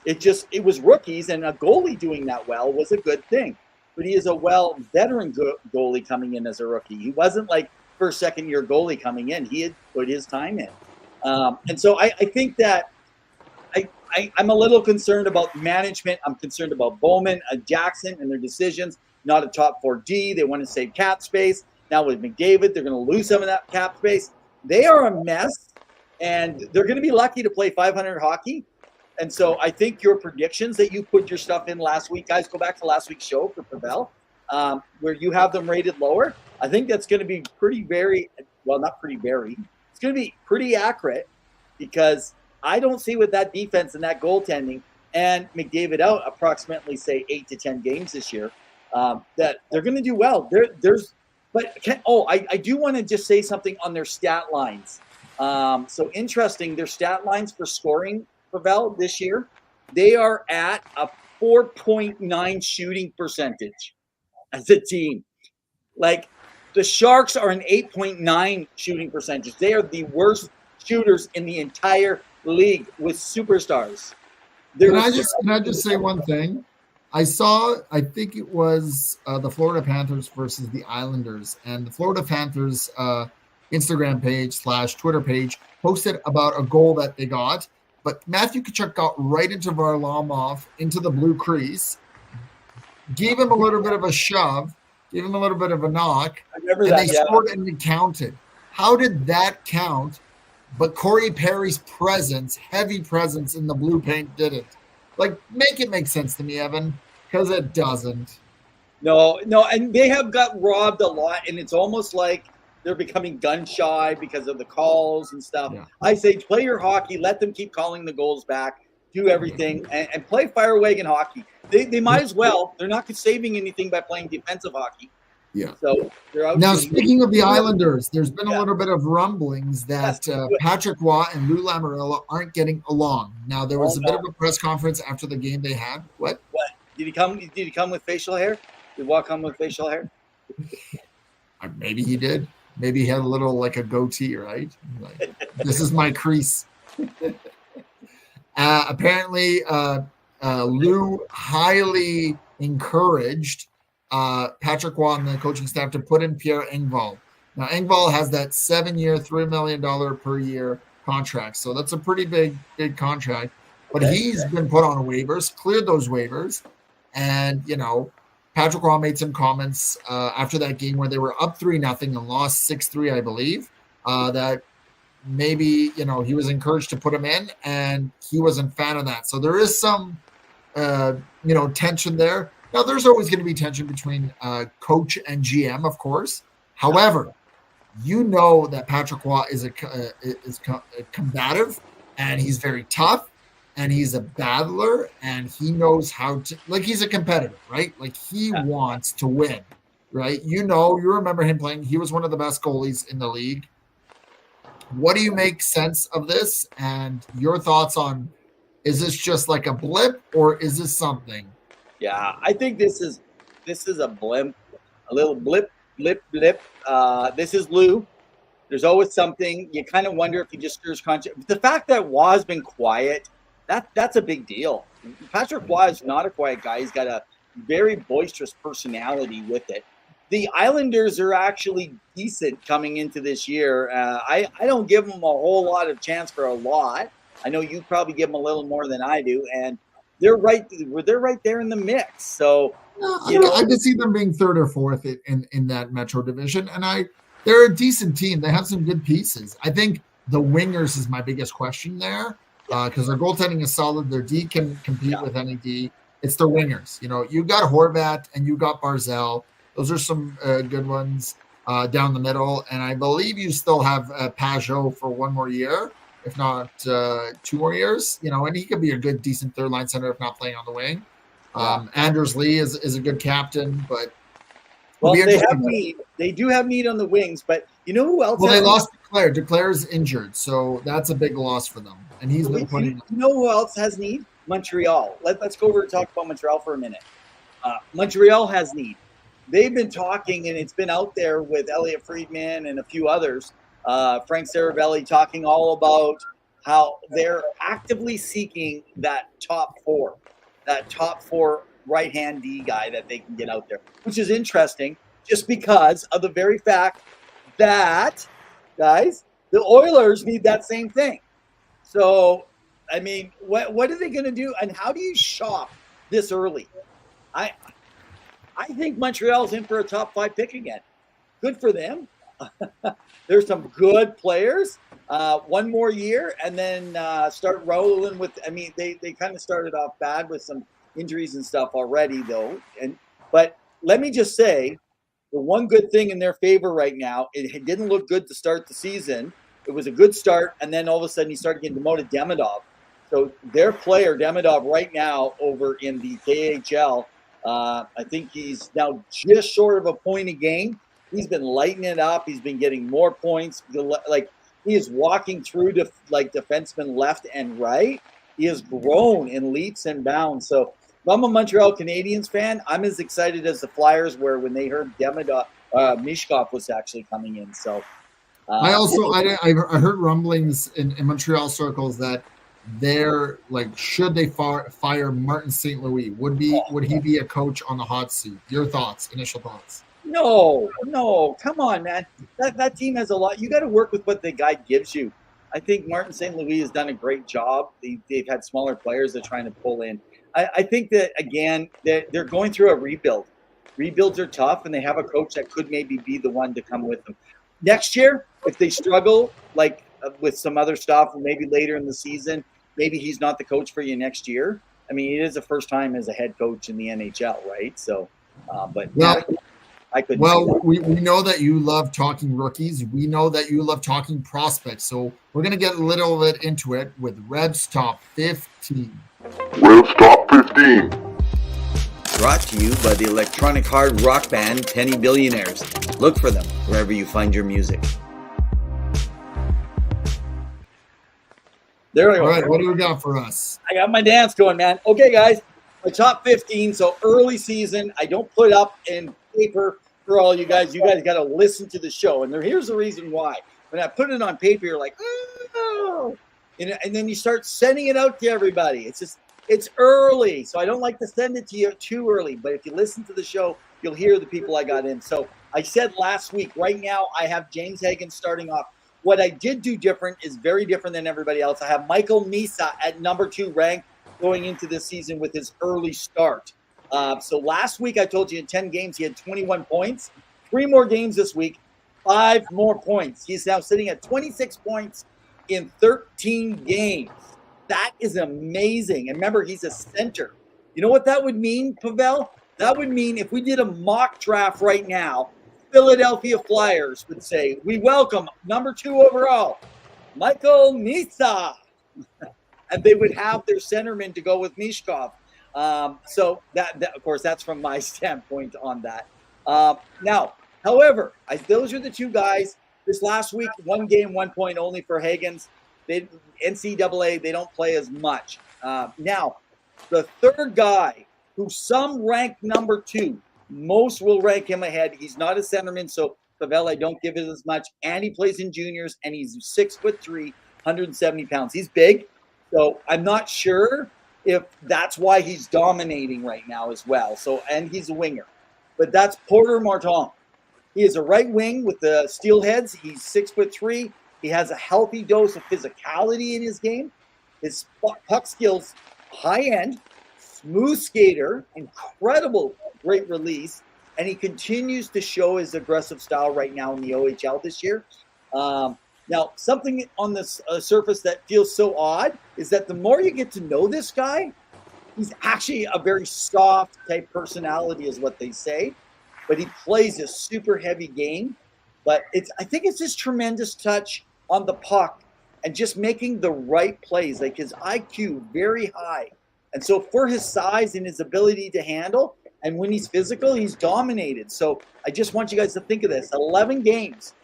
It was rookies, and a goalie doing that well was a good thing. But he is a veteran goalie coming in as a rookie. He wasn't like first, second year goalie coming in. He had put his time in. And so I think that I'm a little concerned about management. I'm concerned about Bowman and Jackson and their decisions. Not a top 4D. They want to save cap space. Now with McDavid, they're going to lose some of that cap space. They are a mess, and they're going to be lucky to play 500 hockey. And so I think your predictions that you put your stuff in last week, guys, go back to last week's show for Pawel, where you have them rated lower. I think that's going to be it's going to be pretty accurate, because I don't see with that defense and that goaltending and McDavid out approximately, say, 8 to 10 games this year, that they're going to do well. I do want to just say something on their stat lines. So interesting, their stat lines for scoring, Pawel, this year, they are at a 4.9 shooting percentage as a team. Like, the Sharks are an 8.9 shooting percentage. They are the worst shooters in the entire league with superstars. Can I just say one thing? I think it was the Florida Panthers versus the Islanders, and the Florida Panthers Instagram page / Twitter page posted about a goal that they got, but Matthew Tkachuk got right into Varlamov into the blue crease, gave him a little bit of a shove, gave him a little bit of a knock, and they scored and it counted. How did that count? But Corey Perry's heavy presence in the blue paint didn't. Like, make it make sense to me, Evan, because it doesn't. No, and they have got robbed a lot, and it's almost like they're becoming gun shy because of the calls and stuff. Yeah. I say play your hockey, let them keep calling the goals back, do everything, and play fire wagon hockey. They might as well. They're not saving anything by playing defensive hockey. Yeah. So now, speaking of the Islanders, there's been a little bit of rumblings that Patrick Waugh and Lou Lamoriello aren't getting along. Now, there was a bit of a press conference after the game they had. What? Did he come? Did he come with facial hair? Did Waugh come with facial hair? Maybe he did. Maybe he had a little like a goatee, right? Like, this is my crease. Apparently, Lou highly encouraged Patrick Waugh and the coaching staff to put in Pierre Engvall. Now, Engvall has that 7-year, $3 million per year contract. So that's a pretty big contract. But he's been put on waivers, cleared those waivers. And, Patrick Waugh made some comments after that game where they were up 3-0 and lost 6-3, I believe, that maybe, he was encouraged to put him in, and he wasn't a fan of that. So there is some, tension there. Now, there's always going to be tension between coach and GM, of course. However, that Patrick Waugh is combative, and he's very tough, and he's a battler, and he knows how to, he's a competitor, right? He wants to win, right? You remember him playing. He was one of the best goalies in the league. What do you make sense of this? And your thoughts on, is this just like a blip, or is this something? Yeah, I think this is a blimp, a little blip. This is Lou. There's always something. You kind of wonder if he just screws conscience. The fact that Waugh's been quiet, that's a big deal. Patrick Waugh is not a quiet guy. He's got a very boisterous personality with it. The Islanders are actually decent coming into this year. I don't give them a whole lot of chance for a lot. I know you probably give them a little more than I do, and they're right there in the mix. So I could see them being third or fourth in that Metro division, and they're a decent team. They have some good pieces. I think the wingers is my biggest question there, because their goaltending is solid. Their D can compete with any D. It's the wingers. You got Horvat and you got Barzal. Those are some good ones down the middle, and I believe you still have Pajot for one more year, if not 2 more years. And he could be a good, decent third line center if not playing on the wing. Anders Lee is a good captain, but they have need. They do have need on the wings, but you know who else? Well, they lost Declare. Declare's injured, so that's a big loss for them. And he's been putting. You know who else has need? Montreal. Let's go over and talk about Montreal for a minute. Montreal has need. They've been talking, and it's been out there with Elliot Friedman and a few others. Frank Saravelli talking all about how they're actively seeking that top four right-hand D guy that they can get out there, which is interesting just because of the very fact that, guys, the Oilers need that same thing. So, I mean, what are they going to do, and how do you shop this early? I think Montreal's in for a top 5 pick again. Good for them. There's some good players. One more year, and then start rolling with. I mean, they kind of started off bad with some injuries and stuff already, though. But let me just say, the one good thing in their favor right now, it didn't look good to start the season. It was a good start, and then all of a sudden he started getting demoted. Demidov. So their player Demidov right now over in the KHL. I think he's now just short of a point a game. He's been lighting it up. He's been getting more points. He is walking through defensemen left and right. He has grown in leaps and bounds. So if I'm a Montreal Canadiens fan, I'm as excited as the Flyers were when they heard Mishkov was actually coming in. So I heard rumblings in Montreal circles that they're should they fire Martin St. Louis? Would he be a coach on the hot seat? Your thoughts, initial thoughts? No, come on, man. That team has a lot. You got to work with what the guy gives you. I think Martin St. Louis has done a great job. They've had smaller players they're trying to pull in. I think that, again, they're going through a rebuild. Rebuilds are tough, and they have a coach that could maybe be the one to come with them. Next year, if they struggle, with some other stuff, maybe later in the season, maybe he's not the coach for you next year. I mean, it is the first time as a head coach in the NHL, right? So, we know that you love talking rookies. We know that you love talking prospects. So we're going to get a little bit into it with Rev's Top 15. Rev's Top 15. Brought to you by the electronic hard rock band Penny Billionaires. Look for them wherever you find your music. There we go. All right, what do we got for us? I got my dance going, man. Okay, guys. my top 15. So early season, I don't put up in paper for all you guys. You guys got to listen to the show. And here's the reason why. When I put it on paper, you're like, oh, and then you start sending it out to everybody. It's early. So I don't like to send it to you too early. But if you listen to the show, you'll hear the people I got in. So I said last week, right now, I have James Hagan starting off. What I did do different is very different than everybody else. I have Michael Misa at number 2 ranked going into this season with his early start. So last week, I told you in 10 games, he had 21 points. 3 more games this week, 5 more points. He's now sitting at 26 points in 13 games. That is amazing. And remember, he's a center. You know what that would mean, Pawel? That would mean if we did a mock draft right now, Philadelphia Flyers would say, we welcome number 2 overall, Michael Misa. And they would have their centerman to go with Mishkov. So that, of course, that's from my standpoint on that. Now, however, those are the 2 guys. This last week, 1 game, 1 point only for Hagens. NCAA, they don't play as much. Now, the third guy who some rank number 2, most will rank him ahead. He's not a centerman, so Pawel, I don't give it as much. And he plays in juniors, and he's 6'3", 170 pounds. He's big, so I'm not sure if that's why he's dominating right now as well. So, and he's a winger, but that's Porter Martin. He is a right wing with the Steelheads. He's 6'3". He has a healthy dose of physicality in his game. His puck skills, high end, smooth skater, incredible great release, and he continues to show his aggressive style right now in the OHL this year. Now, something on this surface that feels so odd is that the more you get to know this guy, he's actually a very soft type personality is what they say, but he plays a super heavy game. But I think it's his tremendous touch on the puck and just making the right plays, like his IQ very high. And so for his size and his ability to handle, and when he's physical, he's dominated. So I just want you guys to think of this. 11 games,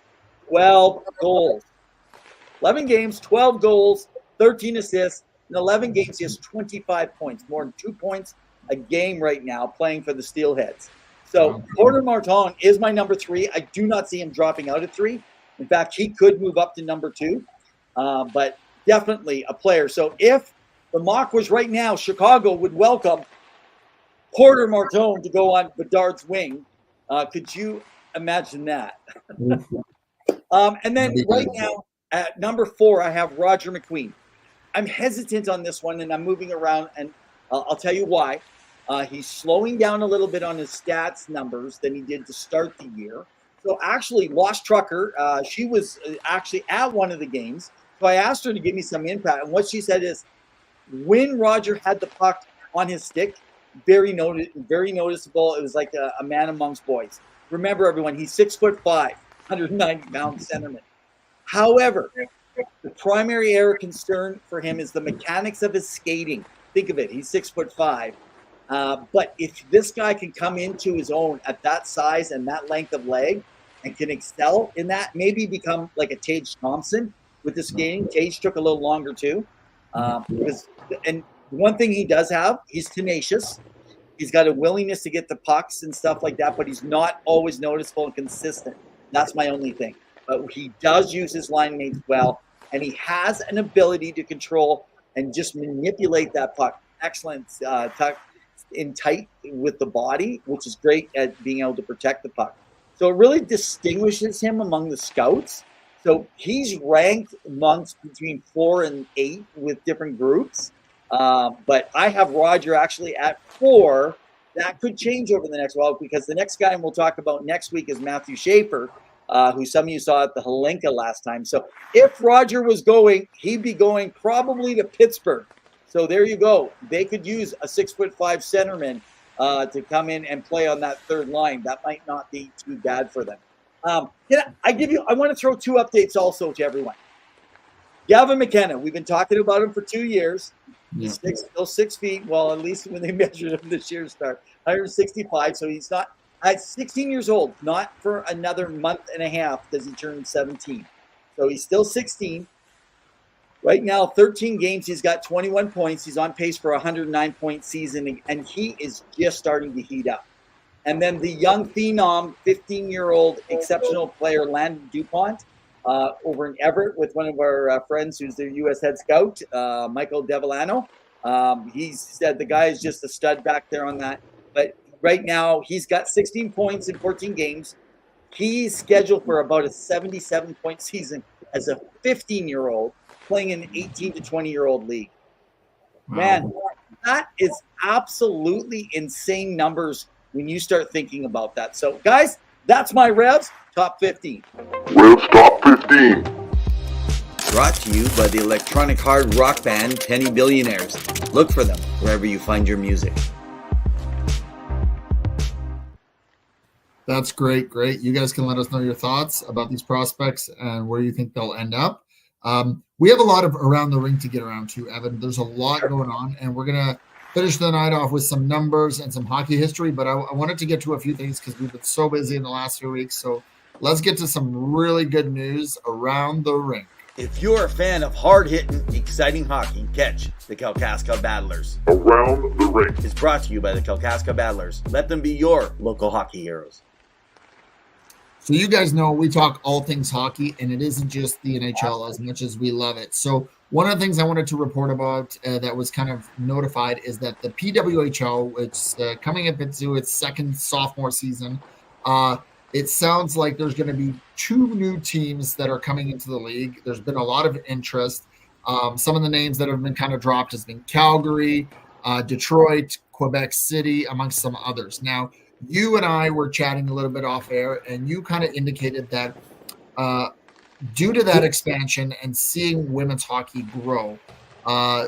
12 goals. 11 games, 12 goals, 13 assists. In 11 games, he has 25 points, more than 2 points a game right now playing for the Steelheads. So Porter Martin is my number 3. I do not see him dropping out at 3. In fact, he could move up to number 2, but definitely a player. So if the mock was right now, Chicago would welcome Porter Martin to go on Bedard's wing. Could you imagine that? And then right now at number 4, I have Roger McQueen. I'm hesitant on this one, and I'm moving around, and I'll tell you why. He's slowing down a little bit on his stats numbers than he did to start the year. So actually, Lost Trucker, she was actually at one of the games. So I asked her to give me some impact. And what she said is, when Roger had the puck on his stick, very noticeable. It was like a man amongst boys. Remember, everyone, he's 6'5", 190-pound centerman. However, the primary area of concern for him is the mechanics of his skating. Think of it. He's 6'5". But if this guy can come into his own at that size and that length of leg and can excel in that, maybe become like a Tage Thompson with the skating. Tage took a little longer too. And one thing he does have, he's tenacious. He's got a willingness to get the pucks and stuff like that, but he's not always noticeable and consistent. That's my only thing. But he does use his line mates well, and he has an ability to control and just manipulate that puck. Excellent in tight with the body, which is great at being able to protect the puck. So it really distinguishes him among the scouts. So he's ranked amongst between 4 and 8 with different groups. But I have Roger actually at 4. That could change over the next while, because the next guy we'll talk about next week is Matthew Schaefer, who some of you saw at the Helenka last time. So if Roger was going, he'd be going probably to Pittsburgh. So there you go. They could use a 6'5" centerman to come in and play on that third line. That might not be too bad for them. I want to throw 2 updates also to everyone. Gavin McKenna, we've been talking about him for 2 years. He's still 6 feet. Well, at least when they measured him this year's start, 165. So he's not at 16 years old. Not for another month and a half does he turn 17. So he's still 16. Right now, 13 games, he's got 21 points. He's on pace for a 109-point season, and he is just starting to heat up. And then the young phenom, 15-year-old exceptional player, Landon DuPont, over in Everett with one of our friends who's the U.S. head scout, Michael Devellano. He said the guy is just a stud back there on that. But right now, he's got 16 points in 14 games. He's scheduled for about a 77-point season as a 15-year-old playing in an 18 to 20-year-old league. Wow. Man, that is absolutely insane numbers when you start thinking about that. So, guys, that's my Revs Top 15. Revs Top 15. Brought to you by the electronic hard rock band Penny Billionaires. Look for them wherever you find your music. That's great. You guys can let us know your thoughts about these prospects and where you think they'll end up. We have a lot of around the rink to get around to, Evan. There's a lot going on, and we're going to finish the night off with some numbers and some hockey history, but I wanted to get to a few things because we've been so busy in the last few weeks. So let's get to some really good news around the rink. If you're a fan of hard-hitting, exciting hockey, catch the Kalkaska Battlers. Around the Rink is brought to you by the Kalkaska Battlers. Let them be your local hockey heroes. So you guys know we talk all things hockey, and it isn't just the NHL as much as we love it. So one of the things I wanted to report about that was kind of notified is that the PWHL, which coming up into its second sophomore season, it sounds like there's going to be 2 new teams that are coming into the league. There's been a lot of interest. Some of the names that have been kind of dropped has been Calgary, Detroit, Quebec City, amongst some others. Now, you and I were chatting a little bit off air, and you kind of indicated that due to that expansion and seeing women's hockey grow,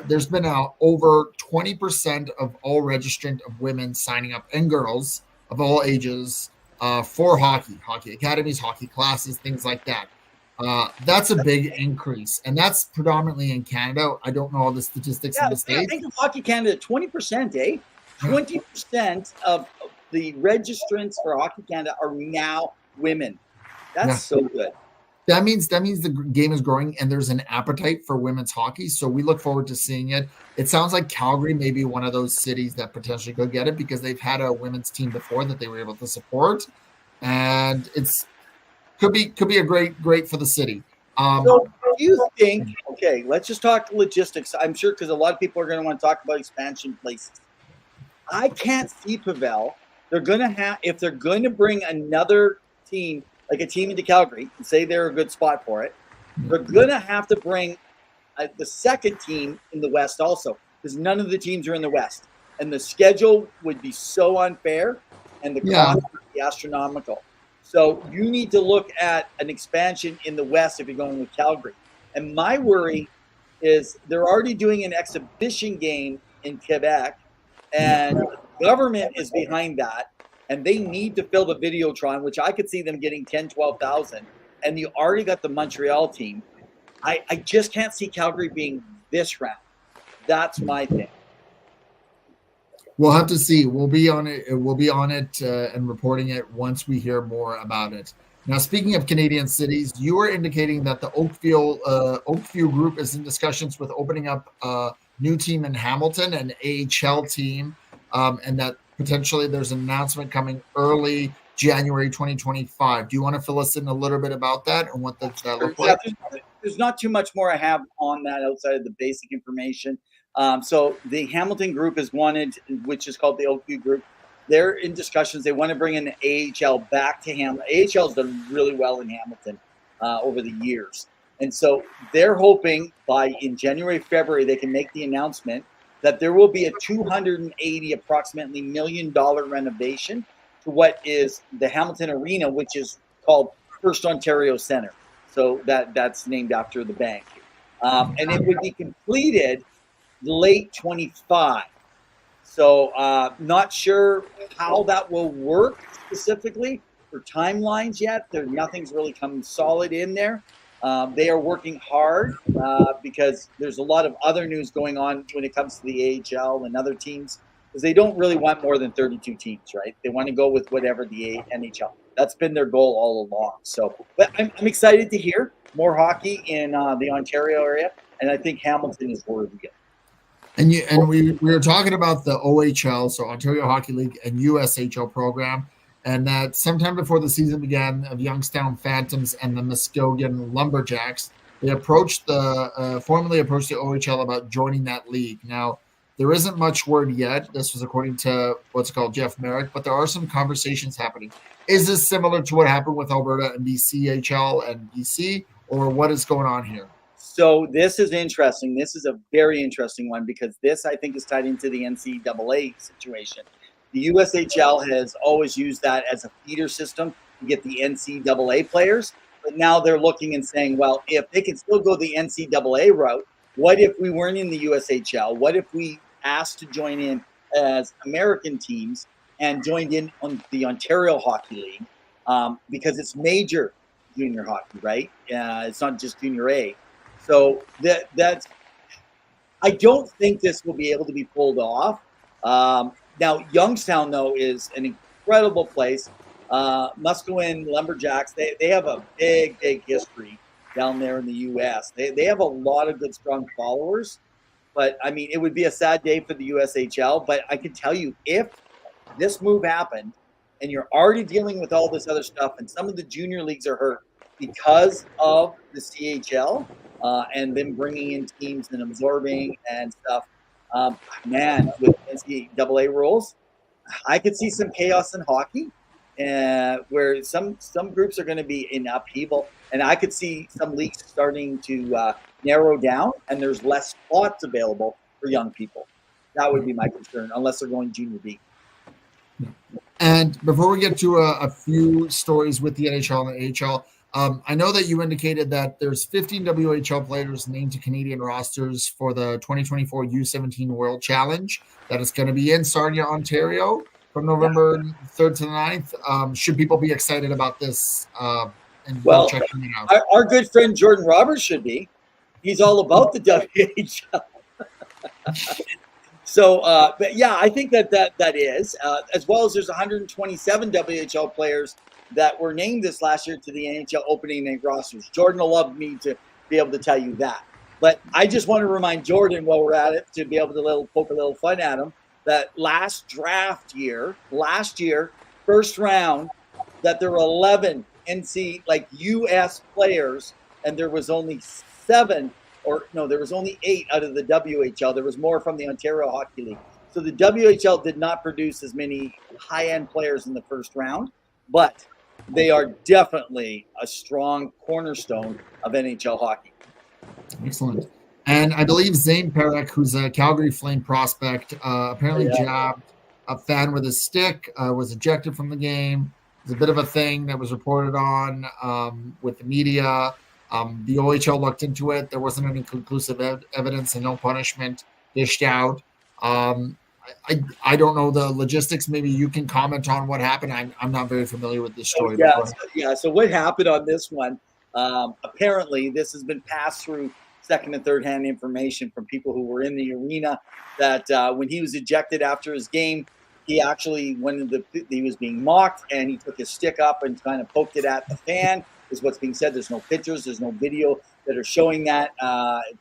there's been over 20% of all registrant of women signing up, and girls of all ages, for hockey academies, hockey classes, things like that. That's a big increase, and that's predominantly in Canada. I don't know all the statistics in the States. I think of Hockey Canada, 20%, 20% of the registrants for Hockey Canada are now women. That's so good. That means the game is growing, and there's an appetite for women's hockey. So we look forward to seeing it. It sounds like Calgary may be one of those cities that potentially could get it because they've had a women's team before that they were able to support, and could be a great for the city. So do you think? Okay, let's just talk logistics. I'm sure because a lot of people are going to want to talk about expansion places. I can't see Pawel. They're going to have, if they're going to bring another team, like a team into Calgary, and say they're a good spot for it, they're going to have to bring the second team in the West also, because none of the teams are in the West. And the schedule would be so unfair, and the cost would be astronomical. So you need to look at an expansion in the West if you're going with Calgary. And my worry is they're already doing an exhibition game in Quebec, and the government is behind that, and they need to fill the Videotron, which I could see them getting 10, 12,000. And you already got the Montreal team. I just can't see Calgary being this round. That's my thing. We'll have to see. We'll be on it. And reporting it once we hear more about it. Now, speaking of Canadian cities, you were indicating that the Oakview group is in discussions with opening up a new team in Hamilton, an AHL team, and that potentially there's an announcement coming early January 2025. Do you want to fill us in a little bit about that and what that looks like? There's not too much more I have on that outside of the basic information. So the Hamilton group is wanted, which is called the Oakview group. They're in discussions. They want to bring an AHL back to Hamilton. AHL has done really well in Hamilton over the years. And so they're hoping in January, February, they can make the announcement that there will be a approximately $280 million renovation to what is the Hamilton Arena, which is called First Ontario Centre. So that's named after the bank. And it would be completed late 25. So not sure how that will work specifically for timelines yet. Nothing's really come solid in there. They are working hard because there's a lot of other news going on when it comes to the AHL and other teams, because they don't really want more than 32 teams, right? They want to go with whatever the NHL. That's been their goal all along. So, but I'm excited to hear more hockey in the Ontario area. and I think Hamilton is worthy of it. And we were talking about the OHL, so Ontario Hockey League, and USHL program, and that sometime before the season began, of Youngstown Phantoms and the Muskogee Lumberjacks, they formally approached the OHL about joining that league. Now, there isn't much word yet. This was according to what's called Jeff Merrick, but there are some conversations happening. Is this similar to what happened with Alberta and BCHL and BC, or what is going on here? So this is interesting. This is a very interesting one because this, I think, is tied into the NCAA situation. The USHL has always used that as a feeder system to get the NCAA players, but now they're looking and saying, well, if they can still go the NCAA route, what if we weren't in the USHL? What if we asked to join in as American teams and joined in on the Ontario Hockey League because it's major junior hockey, right? It's not just junior A. So that's I don't think this will be able to be pulled off. Now, Youngstown, though, is an incredible place. Muskogee Lumberjacks, they have a big history down there in the U.S. They have a lot of good, strong followers. But, I mean, it would be a sad day for the USHL. But I can tell you, if this move happened and you're already dealing with all this other stuff and some of the junior leagues are hurt because of the CHL, and them bringing in teams and absorbing and stuff, man, with NCAA rules, I could see some chaos in hockey, where some groups are going to be in upheaval, and I could see some leagues starting to narrow down, and there's less spots available for young people. That would be my concern, unless they're going junior B. And before we get to a few stories with the NHL and the AHL, I know that you indicated that there's 15 WHL players named to Canadian rosters for the 2024 U17 World Challenge that is going to be in Sarnia, Ontario from November 3rd to the 9th. Should people be excited about this? Well, checking it out? Our good friend Jordan Roberts should be. He's all about the WHL. So, but yeah, I think that is, as well as there's 127 WHL players that were named this last year to the NHL opening night rosters. Jordan will love me to be able to tell you that. But I just want to remind Jordan while we're at it, to be able to poke a little fun at him, that last year, first round, that there were 11 US players, and there was only 8 out of the WHL. There was more from the Ontario Hockey League. So the WHL did not produce as many high-end players in the first round, but they are definitely a strong cornerstone of NHL hockey. Excellent. And I believe Zane Perek, who's a Calgary Flame prospect, apparently jabbed a fan with a stick, was ejected from the game. It was a bit of a thing that was reported on with the media. The OHL looked into it. There wasn't any conclusive evidence and no punishment dished out. I don't know the logistics. Maybe you can comment on what happened. I'm not very familiar with this story. So what happened on this one, apparently this has been passed through second and third hand information from people who were in the arena, that when he was ejected after his game, he actually, he was being mocked, and he took his stick up and kind of poked it at the fan, is what's being said. There's no pictures, there's no video that are showing that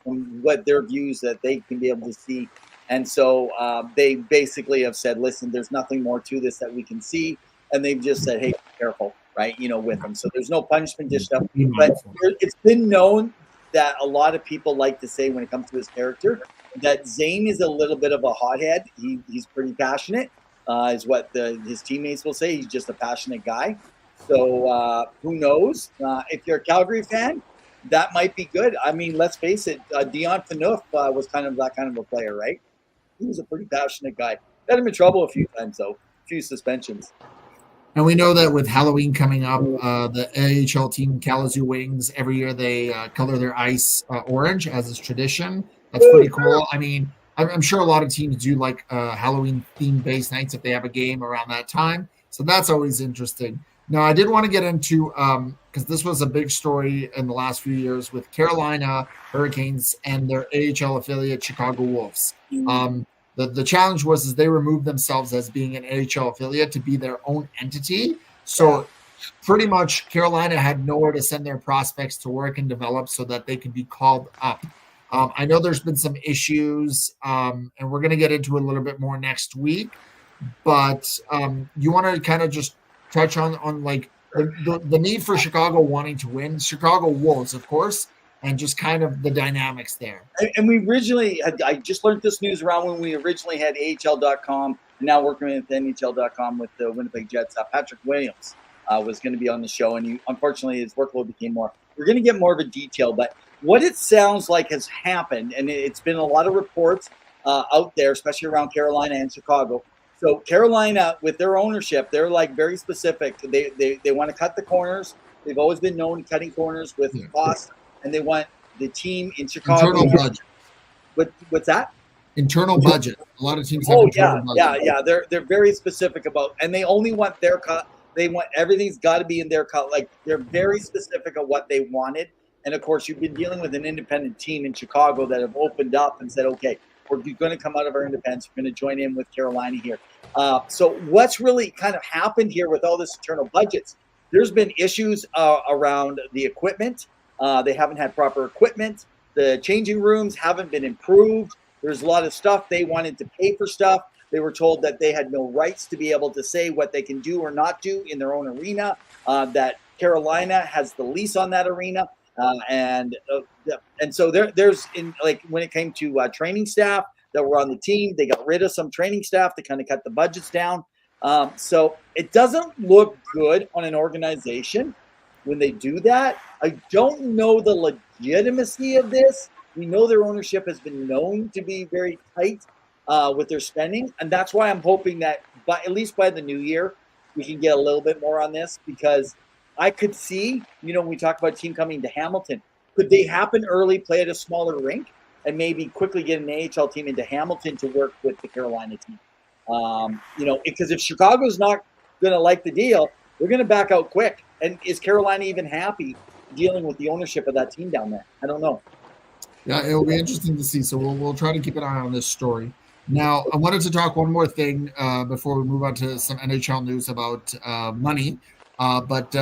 from what their views that they can be able to see. And so they basically have said, listen, there's nothing more to this that we can see. And they've just said, hey, be careful, right, with them. So there's no punishment dished up. But it's been known that a lot of people like to say, when it comes to his character, that Zane is a little bit of a hothead. He's pretty passionate, is what his teammates will say. He's just a passionate guy. So who knows? If you're a Calgary fan, that might be good. I mean, let's face it, Dion Phaneuf was kind of that kind of a player, right? He was a pretty passionate guy. Got him in trouble a few times, though. A few suspensions. And we know that with Halloween coming up, the AHL team Kalamazoo Wings, every year they color their ice orange, as is tradition. That's pretty cool. I mean, I'm sure a lot of teams do like Halloween theme-based nights if they have a game around that time. So that's always interesting. Now, I did want to get into, because this was a big story in the last few years with Carolina Hurricanes and their AHL affiliate Chicago Wolves. The challenge was they removed themselves as being an AHL affiliate to be their own entity. So pretty much Carolina had nowhere to send their prospects to work and develop so that they could be called up. I know there's been some issues, and we're going to get into a little bit more next week. But you want to kind of just touch on like the need for Chicago wanting to win, Chicago Wolves, of course, and just kind of the dynamics there. And we originally I just learned this news around when we originally had AHL.com, and now working with NHL.com with the Winnipeg Jets. Patrick Williams was going to be on the show, and unfortunately his workload became more. We're going to get more of a detail, but what it sounds like has happened, and it's been a lot of reports out there, especially around Carolina and Chicago. So Carolina, with their ownership, they're like very specific. They want to cut the corners. They've always been known cutting corners with costs, and they want the team in Chicago. Internal budget. What's that? Internal budget. A lot of teams have internal budget. Yeah. They're very specific about, and they only want their cut. They want everything's got to be in their cut. Like they're very specific of what they wanted. And of course, you've been dealing with an independent team in Chicago that have opened up and said, okay, we're going to come out of our independence. We're going to join in with Carolina here. So what's really kind of happened here with all this internal budgets, there's been issues around the equipment. They haven't had proper equipment. The changing rooms haven't been improved. There's a lot of stuff. They wanted to pay for stuff. They were told that they had no rights to be able to say what they can do or not do in their own arena, that Carolina has the lease on that arena. And so there's in like when it came to training staff that were on the team, they got rid of some training staff to kind of cut the budgets down. So it doesn't look good on an organization when they do that. I don't know the legitimacy of this. We know their ownership has been known to be very tight with their spending, and that's why I'm hoping that at least by the new year we can get a little bit more on this, because I could see, when we talk about a team coming to Hamilton, could they happen early, play at a smaller rink, and maybe quickly get an AHL team into Hamilton to work with the Carolina team? Because if Chicago's not going to like the deal, they're going to back out quick. And is Carolina even happy dealing with the ownership of that team down there? I don't know. Yeah, it'll be interesting to see. So we'll try to keep an eye on this story. Now, I wanted to talk one more thing before we move on to some NHL news about money. But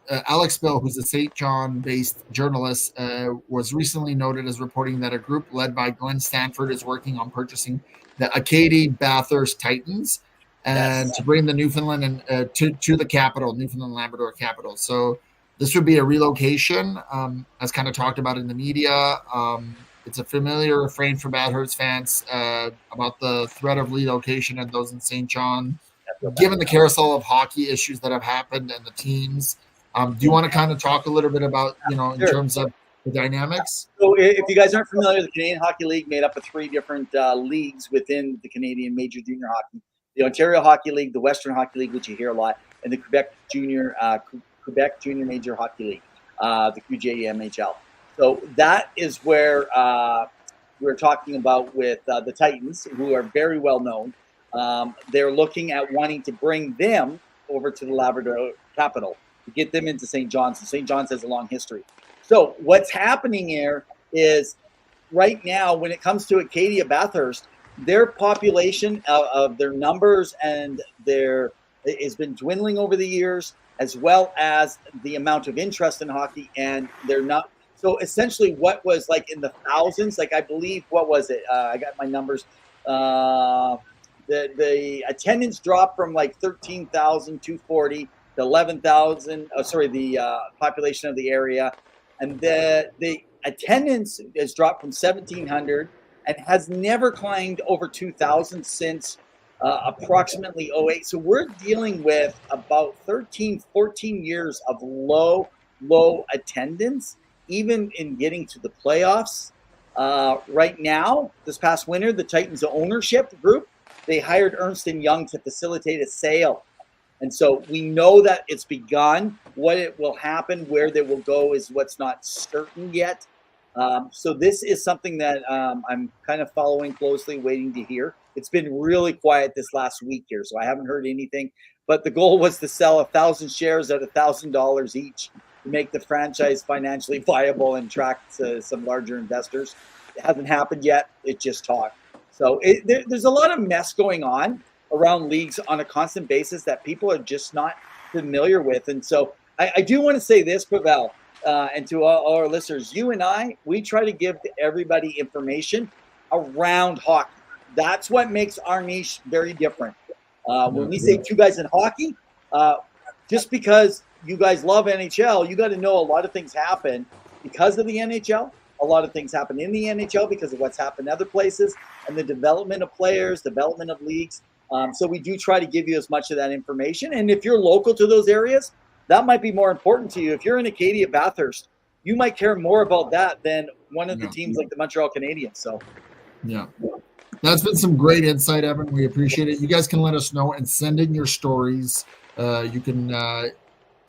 Alex Bill, who's a St. John-based journalist, was recently noted as reporting that a group led by Glenn Stanford is working on purchasing the Acadie Bathurst Titans and to bring the Newfoundland and to the capital, Newfoundland Labrador capital. So this would be a relocation, as kind of talked about in the media. It's a familiar refrain for Bathurst fans about the threat of relocation and those in St. John, given the carousel of hockey issues that have happened and the teams. Do you want to kind of talk a little bit about, in terms of the dynamics? So if you guys aren't familiar, the Canadian Hockey League made up of 3 different leagues within the Canadian Major Junior Hockey. The Ontario Hockey League, the Western Hockey League, which you hear a lot, and the Quebec Junior Major Hockey League, the QJMHL. So that is where we're talking about with the Titans, who are very well known. They're looking at wanting to bring them over to the Labrador capital to get them into St. John's. And St. John's has a long history. So what's happening here is right now, when it comes to Acadia Bathurst, their population of their numbers and has been dwindling over the years, as well as the amount of interest in hockey, and they're not. So essentially what was like in the thousands, like I believe, what was it? I got my numbers. The attendance dropped from like 13,240 to 11,000. The population of the area. And the attendance has dropped from 1,700 and has never climbed over 2,000 since approximately 08. So we're dealing with about 13, 14 years of low attendance, even in getting to the playoffs. Right now, this past winter, the Titans ownership group, they hired Ernst & Young to facilitate a sale. And so we know that it's begun. What it will happen, where they will go, is what's not certain yet. So this is something that I'm kind of following closely, waiting to hear. It's been really quiet this last week here, so I haven't heard anything. But the goal was to sell 1,000 shares at $1,000 each to make the franchise financially viable and attract some larger investors. It hasn't happened yet. It just talk. So there's a lot of mess going on around leagues on a constant basis that people are just not familiar with. And so I do want to say this, Pawel, and to all our listeners, you and I, we try to give everybody information around hockey. That's what makes our niche very different. When we say two guys in hockey, just because you guys love NHL, you got to know a lot of things happen because of the NHL. A lot of things happen in the NHL because of what's happened other places and the development of players, development of leagues. So we do try to give you as much of that information. And if you're local to those areas, that might be more important to you. If you're in Acadia, Bathurst, you might care more about that than one of the teams like the Montreal Canadiens. So, yeah. That's been some great insight, Evan. We appreciate it. You guys can let us know and send in your stories. You can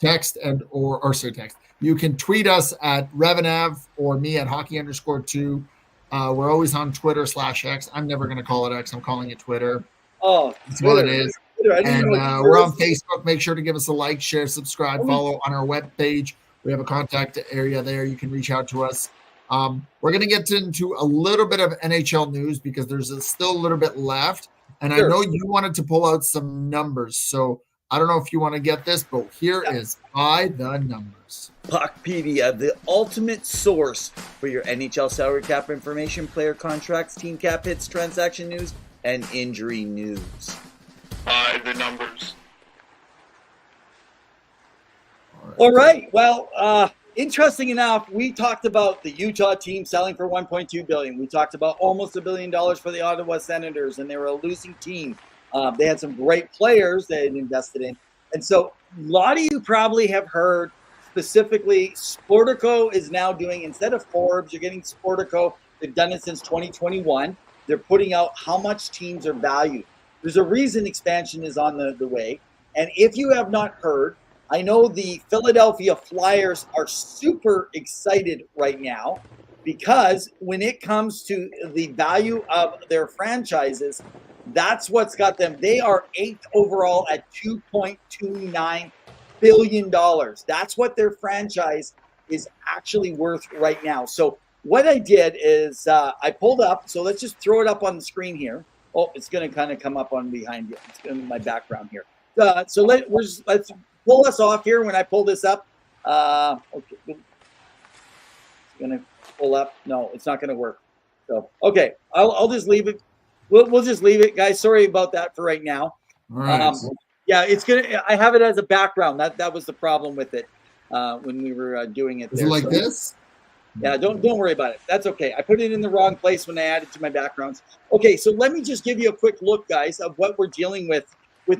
text text. You can tweet us at REV or me at hockey_2. We're always on Twitter /X. I'm never going to call it X. I'm calling it Twitter. Oh, that's what it is. And we're on Facebook. Make sure to give us a like, share, subscribe, follow on our webpage. We have a contact area there. You can reach out to us. We're going to get into a little bit of NHL news because there's still a little bit left. And I know you wanted to pull out some numbers. So I don't know if you want to get this, but here is By the Numbers. Puckpedia, the ultimate source for your NHL salary cap information, player contracts, team cap hits, transaction news, and injury news. By the numbers. All right. Well, interesting enough, we talked about the Utah team selling for $1.2 billion. We talked about almost $1 billion for the Ottawa Senators, and they were a losing team. They had some great players they had invested in. And so a lot of you probably have heard specifically Sportico is now doing, instead of Forbes, you're getting Sportico. They've done it since 2021. They're putting out how much teams are valued. There's a reason expansion is on the way. And if you have not heard, I know the Philadelphia Flyers are super excited right now because when it comes to the value of their franchises, that's what's got them. They are 8th overall at $2.29 billion. That's what their franchise is actually worth right now. So what I did is I pulled up. So let's just throw it up on the screen here. Oh, it's going to kind of come up on behind you. It's going to be my background here. So let's pull us off here when I pull this up. Okay. It's going to pull up. No, it's not going to work. So, okay. I'll just leave it. We'll just leave it, guys. Sorry about that for right now. All right. Yeah, it's gonna. I have it as a background. That was the problem with it when we were doing it. Is it like this? Yeah, don't worry about it. That's okay. I put it in the wrong place when I added to my backgrounds. Okay, so let me just give you a quick look, guys, of what we're dealing with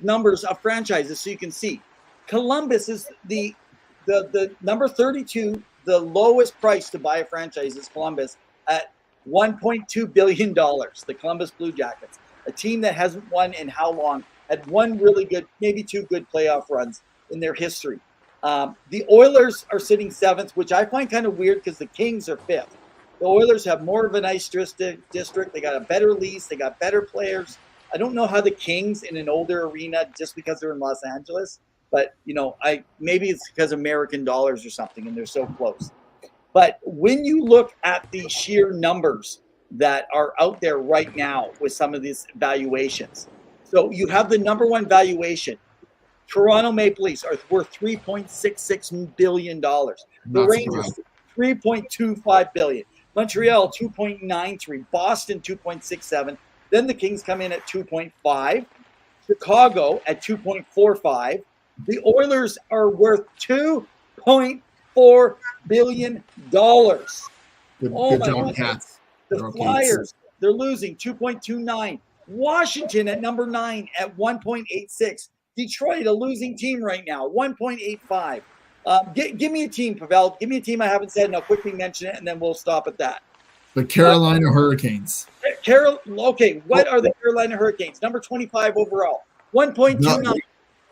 numbers of franchises, so you can see. Columbus is the number 32. The lowest price to buy a franchise is Columbus at $1.2 billion. The Columbus Blue Jackets, a team that hasn't won in how long, had one really good, maybe two good playoff runs in their history. The Oilers are sitting 7th, which I find kind of weird because the Kings are 5th. The Oilers have more of a nice district. They got a better lease. They got better players. I don't know how the Kings in an older arena, just because they're in Los Angeles, but maybe it's because American dollars or something, and they're so close. But when you look at the sheer numbers that are out there right now with some of these valuations, so you have the number one valuation. Toronto Maple Leafs are worth $3.66 billion. The Rangers, $3.25 billion. Montreal, $2.93. Boston, $2.67. Then the Kings come in at $2.5. Chicago at $2.45. The Oilers are worth $2.4 billion. Good job, Cats. The Flyers, they're losing $2.29. Washington at number 9 at $1.86. Detroit, a losing team right now, $1.85. Give me a team, Pavel. Give me a team I haven't said, and I'll quickly mention it, and then we'll stop at that. The Carolina Hurricanes. Okay, what are the Carolina Hurricanes? Number 25 overall, 1.29.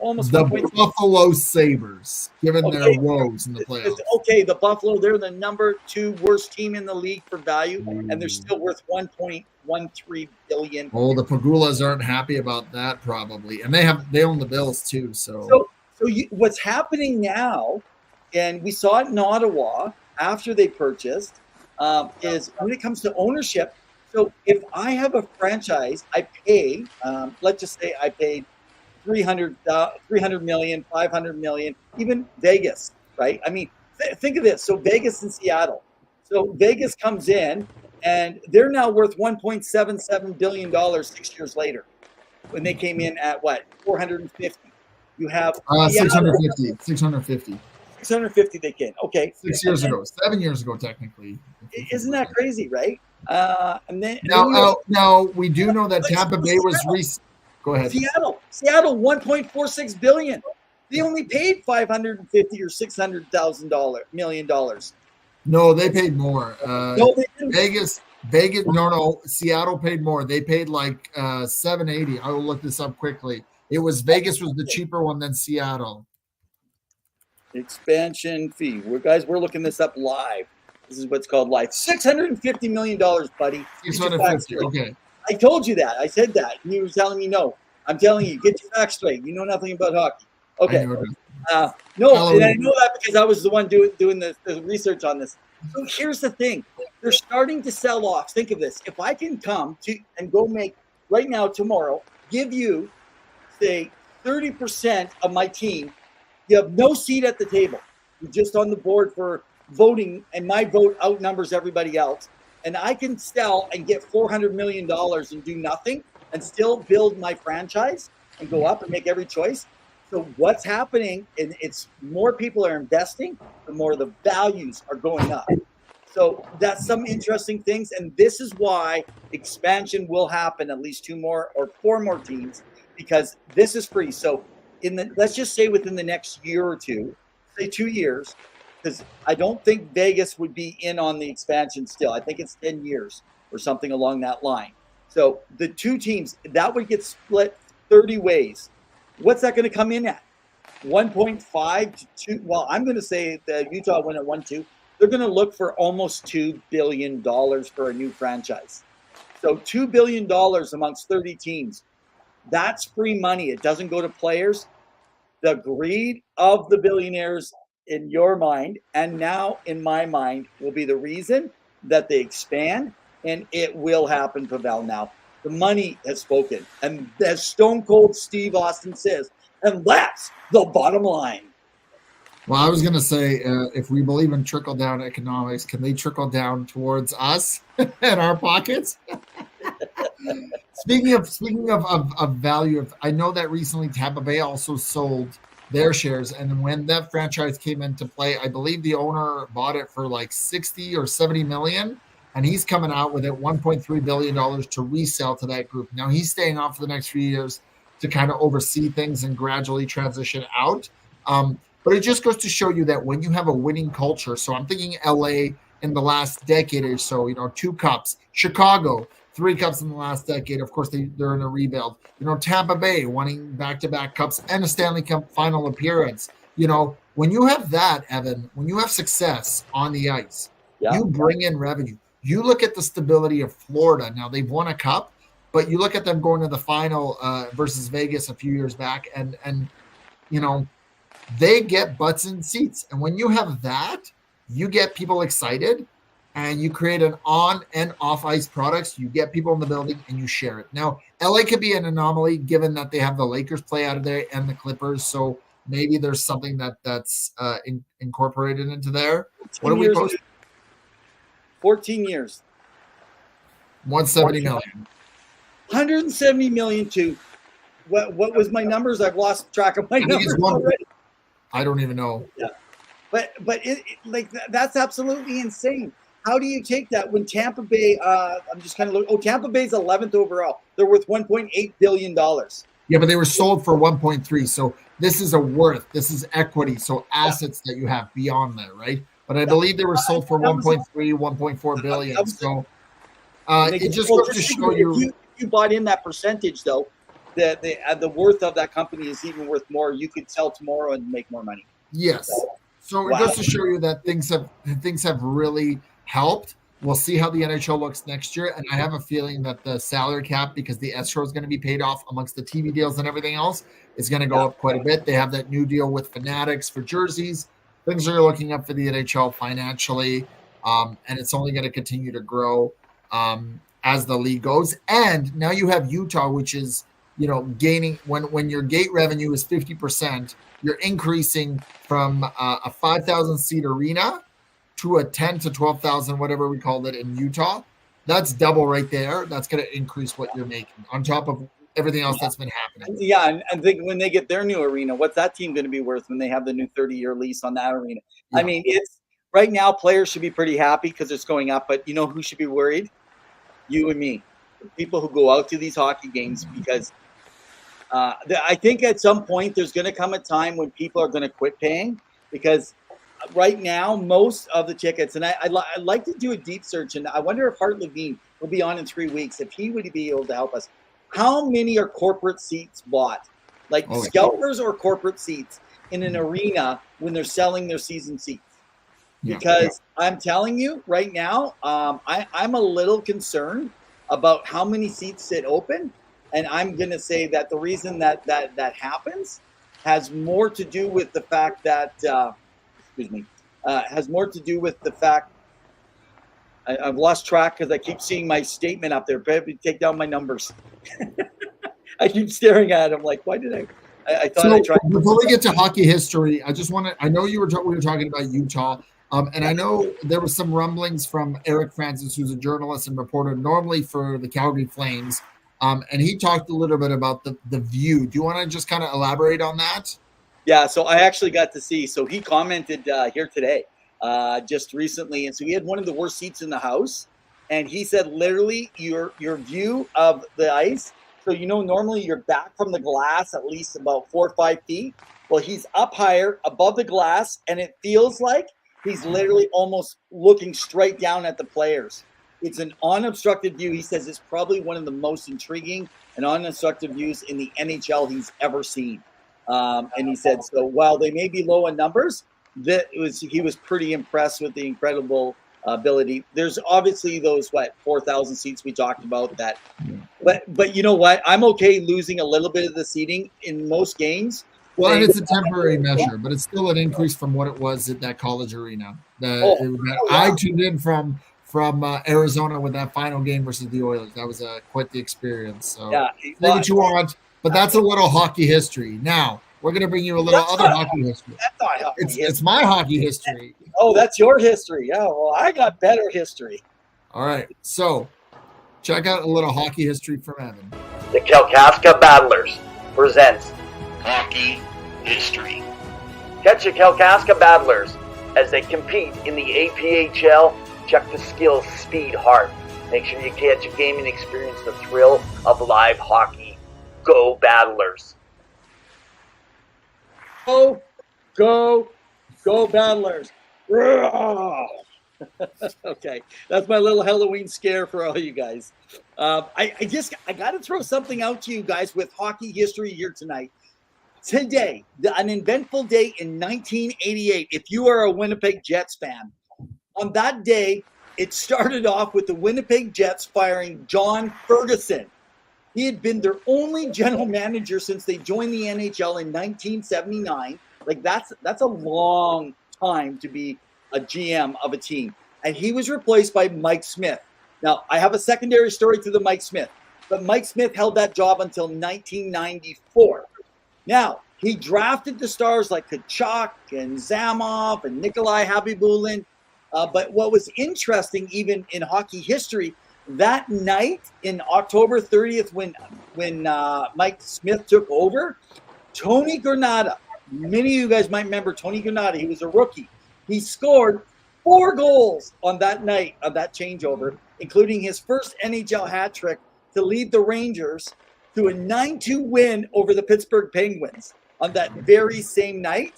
Almost the Buffalo Sabres, given their woes in the playoffs. Okay, the Buffalo, they're the number 2 worst team in the league for value, and they're still worth $1.13 billion. Oh, the Pagulas aren't happy about that probably, and they own the Bills too. So what's happening now, and we saw it in Ottawa after they purchased, is when it comes to ownership. So if I have a franchise, I pay. Let's just say I paid 300 million, 500 million, even Vegas, right? I mean, think of this. So Vegas and Seattle. So Vegas comes in, and they're now worth $1.77 billion 6 years later, when they came in at what, 450. You have 650. 650 they came. Okay. 6 years ago, 7 years ago, technically. Isn't that crazy, right? And then now we do know that Tampa Bay was go ahead. Seattle 1.46 billion. They only paid $550 or $600,000 million. No, they paid more. No, they didn't. Vegas. No. Seattle paid more. They paid like 780. I will look this up quickly. It was Vegas was the cheaper one than Seattle. Expansion fee. We're looking this up live. This is what's called live. $650 million, buddy. 650. Okay. I told you that. I said that. And you were telling me no. I'm telling you, get your facts straight. You know nothing about hockey. Okay. No, and I know that because I was the one doing the research on this. So here's the thing. They're starting to sell off. Think of this. If I can come to and go make right now, tomorrow, give you, say, 30% of my team, you have no seat at the table. You're just on the board for voting, and my vote outnumbers everybody else. And I can sell and get $400 million and do nothing and still build my franchise and go up and make every choice. So what's happening, and it's more people are investing, the more the values are going up. So that's some interesting things. And this is why expansion will happen, at least 2 more or 4 more teams, because this is free. So let's just say within the next year or two, say 2 years, because I don't think Vegas would be in on the expansion still. I think it's 10 years or something along that line. So the 2 teams, that would get split 30 ways. What's that going to come in at? 1.5 to 2. Well, I'm going to say the Utah went at 1.2. They're going to look for almost $2 billion for a new franchise. So $2 billion amongst 30 teams. That's free money. It doesn't go to players. The greed of the billionaires in your mind, and now in my mind, will be the reason that they expand, and it will happen, Pawel. Now, the money has spoken, and as Stone Cold Steve Austin says, and that's the bottom line. Well, I was going to say, if we believe in trickle-down economics, can they trickle down towards us and our pockets? Speaking of value, I know that recently Tampa Bay also sold their shares, and when that franchise came into play, I believe the owner bought it for like 60 or 70 million, and he's coming out with it $1.3 billion to resell to that group. Now he's staying on for the next few years to kind of oversee things and gradually transition out. But it just goes to show you that when you have a winning culture, so I'm thinking LA in the last decade or so, 2 cups, Chicago, 3 cups in the last decade. Of course, they're in a rebuild. Tampa Bay winning back-to-back cups and a Stanley Cup final appearance. When you have that, Evan, when you have success on the ice, you bring in revenue. You look at the stability of Florida. Now, they've won a cup, but you look at them going to the final versus Vegas a few years back, and they get butts in seats. And when you have that, you get people excited, and you create an on and off ice products. You get people in the building and you share it. Now, LA could be an anomaly given that they have the Lakers play out of there and the Clippers. So maybe there's something that's incorporated into there. What are we posting? 14 years. 170 million. 170 million to what was my numbers? I've lost track of my numbers already. I don't even know. Yeah. But that's absolutely insane. How do you take that when Tampa Bay, I'm just kind of looking, Tampa Bay's 11th overall. They're worth $1.8 billion. Yeah, but they were sold for 1.3. So this is this is equity. So assets that you have beyond that, right? But I believe they were sold for 1.3, 1.4 billion. So it just goes to show you. If you bought in that percentage, though, the worth of that company is even worth more. You could sell tomorrow and make more money. Yes. So it goes to show you that things have really helped. We'll see how the NHL looks next year. And I have a feeling that the salary cap, because the escrow is going to be paid off amongst the TV deals and everything else, is going to go up quite a bit. They have that new deal with Fanatics for jerseys. Things are looking up for the NHL financially. And it's only going to continue to grow as the league goes. And now you have Utah, which is gaining when your gate revenue is 50%, you're increasing from a 5,000 seat arena to a 10 to 12,000, whatever we called it in Utah. That's double right there. That's going to increase what you're making on top of everything else that's been happening. Yeah, and think when they get their new arena, what's that team going to be worth when they have the new 30-year lease on that arena? Yeah. I mean, it's right now players should be pretty happy because it's going up, but you know who should be worried? You and me, the people who go out to these hockey games, because I think at some point there's going to come a time when people are going to quit paying, because right now most of the tickets, and I'd like to do a deep search, and I wonder if Hart Levine will be on in 3 weeks, if he would be able to help us. How many are corporate seats bought, like scalpers or corporate seats in an arena when they're selling their season seats? Because I'm telling you right now, I'm a little concerned about how many seats sit open. And I'm going to say that the reason that happens has more to do with the fact that, has more to do with the fact, I've lost track because I keep seeing my statement up there. Probably take down my numbers. I keep staring at them like, why did I thought I tried. Before we get to hockey history, I just want to, I know we were talking about Utah. And I know there was some rumblings from Eric Francis, who's a journalist and reporter normally for the Calgary Flames. And he talked a little bit about the view. Do you want to just kind of elaborate on that? Yeah, so I actually got to see. So he commented here today, just recently. And so he had one of the worst seats in the house. And he said, literally, your view of the ice. So, normally you're back from the glass at least about 4 or 5 feet. Well, he's up higher above the glass, and it feels like he's literally almost looking straight down at the players. It's an unobstructed view. He says it's probably one of the most intriguing and unobstructed views in the NHL he's ever seen. And he said, so while they may be low in numbers, he was pretty impressed with the incredible ability. There's obviously those 4,000 seats we talked about that, but you know what? I'm okay losing a little bit of the seating in most games. Well, and it's a temporary measure, but it's still an increase from what it was at that college arena. I tuned in from Arizona with that final game versus the Oilers. That was quite the experience. So say what you want, but that's a little hockey history. Now we're going to bring you a little other hockey history. That's not hockey history. It's my hockey history. Oh, that's your history. Yeah, well, I got better history. All right, so check out a little hockey history from Evan. The Kalkaska Battlers presents Hockey history. Catch the Kalkaska Battlers as they compete in the APHL. Check the skills, speed, heart. Make sure you catch a game and experience the thrill of live hockey. Go Battlers. Go Battlers. Okay, that's my little Halloween scare for all you guys. I got to throw something out to you guys with hockey history here tonight. Today, an eventful day in 1988, if you are a Winnipeg Jets fan. On that day, it started off with the Winnipeg Jets firing John Ferguson. He had been their only general manager since they joined the NHL in 1979. Like that's a long time to be a GM of a team. And he was replaced by Mike Smith. Now, I have a secondary story to the Mike Smith, but Mike Smith held that job until 1994. Now, he drafted the stars like Kachuk and Zamov and Nikolai Habibulin. But what was interesting, even in hockey history, that night in October 30th, when Mike Smith took over, Tony Granata, many of you guys might remember Tony Granata, he was a rookie. He scored 4 goals on that night of that changeover, including his first NHL hat trick to lead the Rangers to a 9-2 win over the Pittsburgh Penguins on that very same night.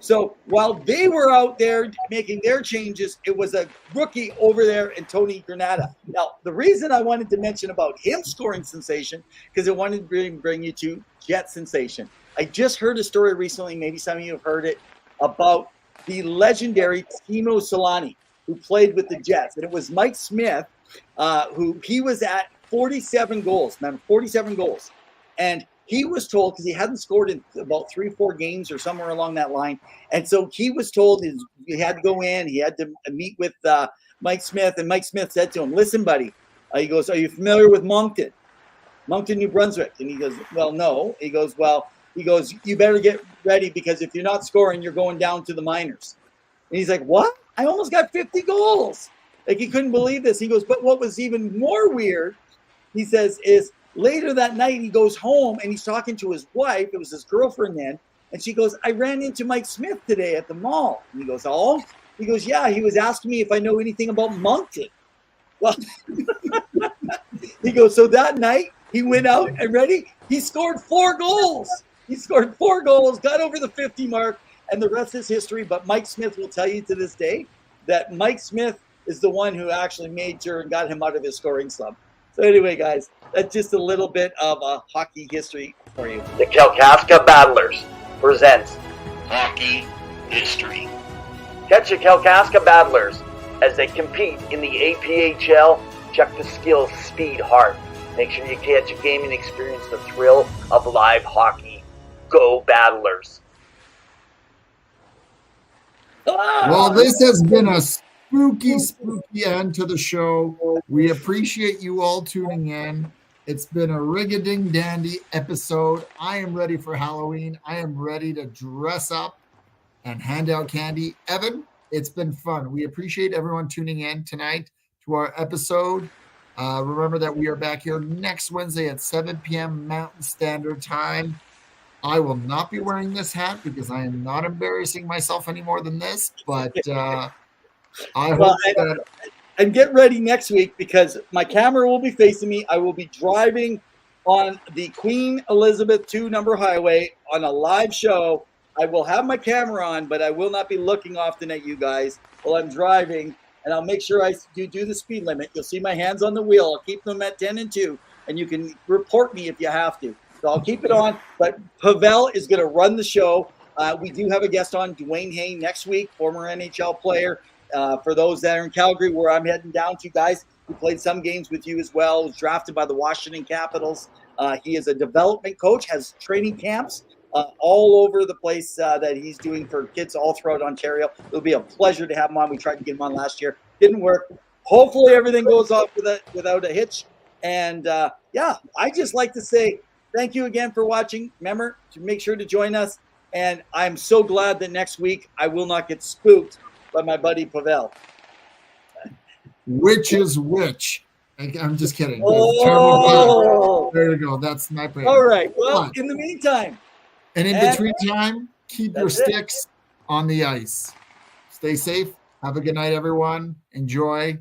So while they were out there making their changes, it was a rookie over there in Tony Granata. Now, the reason I wanted to mention about him scoring sensation, because I wanted to bring you to Jet sensation. I just heard a story recently, maybe some of you have heard it, about the legendary Timo Solani, who played with the Jets. And it was Mike Smith, who he was at 47 goals. Remember, 47 goals. And he was told, because he hadn't scored in about 3 or 4 games or somewhere along that line. And so he was told he had to go in. He had to meet with Mike Smith. And Mike Smith said to him, listen, buddy, he goes, are you familiar with Moncton? Moncton, New Brunswick. And he goes, well, no. He goes, you better get ready because if you're not scoring, you're going down to the minors. And he's like, what? I almost got 50 goals. Like, he couldn't believe this. He goes, but what was even more weird, he says, is later that night he goes home and he's talking to his wife. It was his girlfriend then. And she goes, I ran into Mike Smith today at the mall. And he goes, oh? He goes, yeah, he was asking me if I know anything about Moncton. Well, he goes, so that night he went out and he scored 4 goals. He scored 4 goals, got over the 50 mark, and the rest is history. But Mike Smith will tell you to this day that Mike Smith is the one who actually made sure and got him out of his scoring slump. So anyway, guys, that's just a little bit of hockey history for you. The Kalkaska Battlers presents Hockey history. Catch the Kalkaska Battlers as they compete in the APHL. Check the skills, speed, heart. Make sure you catch a game and experience the thrill of live hockey. Go Battlers! Well, this has been a spooky end to the show. We appreciate you all tuning in. It's been a rig-a-ding-dandy episode. I am ready for Halloween. I am ready to dress up and hand out candy. Evan, it's been fun. We appreciate everyone tuning in tonight to our episode. Remember that we are back here next Wednesday at 7 p.m. Mountain Standard Time. I will not be wearing this hat because I am not embarrassing myself any more than this, but I hope that... And get ready next week because my camera will be facing me. I will be driving on the Queen Elizabeth II number highway on a live show. I will have my camera on, but I will not be looking often at you guys while I'm driving. And I'll make sure I do the speed limit. You'll see my hands on the wheel. I'll keep them at 10 and 2, and you can report me if you have to. So I'll keep it on. But Pawel is going to run the show. We do have a guest on, Dwayne Hayne, next week, former NHL player. For those that are in Calgary, where I'm heading down to, guys, he played some games with you as well. Was drafted by the Washington Capitals. He is a development coach, has training camps all over the place that he's doing for kids all throughout Ontario. It'll be a pleasure to have him on. We tried to get him on last year. Didn't work. Hopefully everything goes off without a hitch. And, I just like to say thank you again for watching. Remember to make sure to join us. And I'm so glad that next week I will not get spooked by my buddy Pawel. Which is which? I'm just kidding. Oh. There you go. That's my plan. All right. Well, in the meantime. And in between time, keep your sticks on the ice. Stay safe. Have a good night, everyone. Enjoy.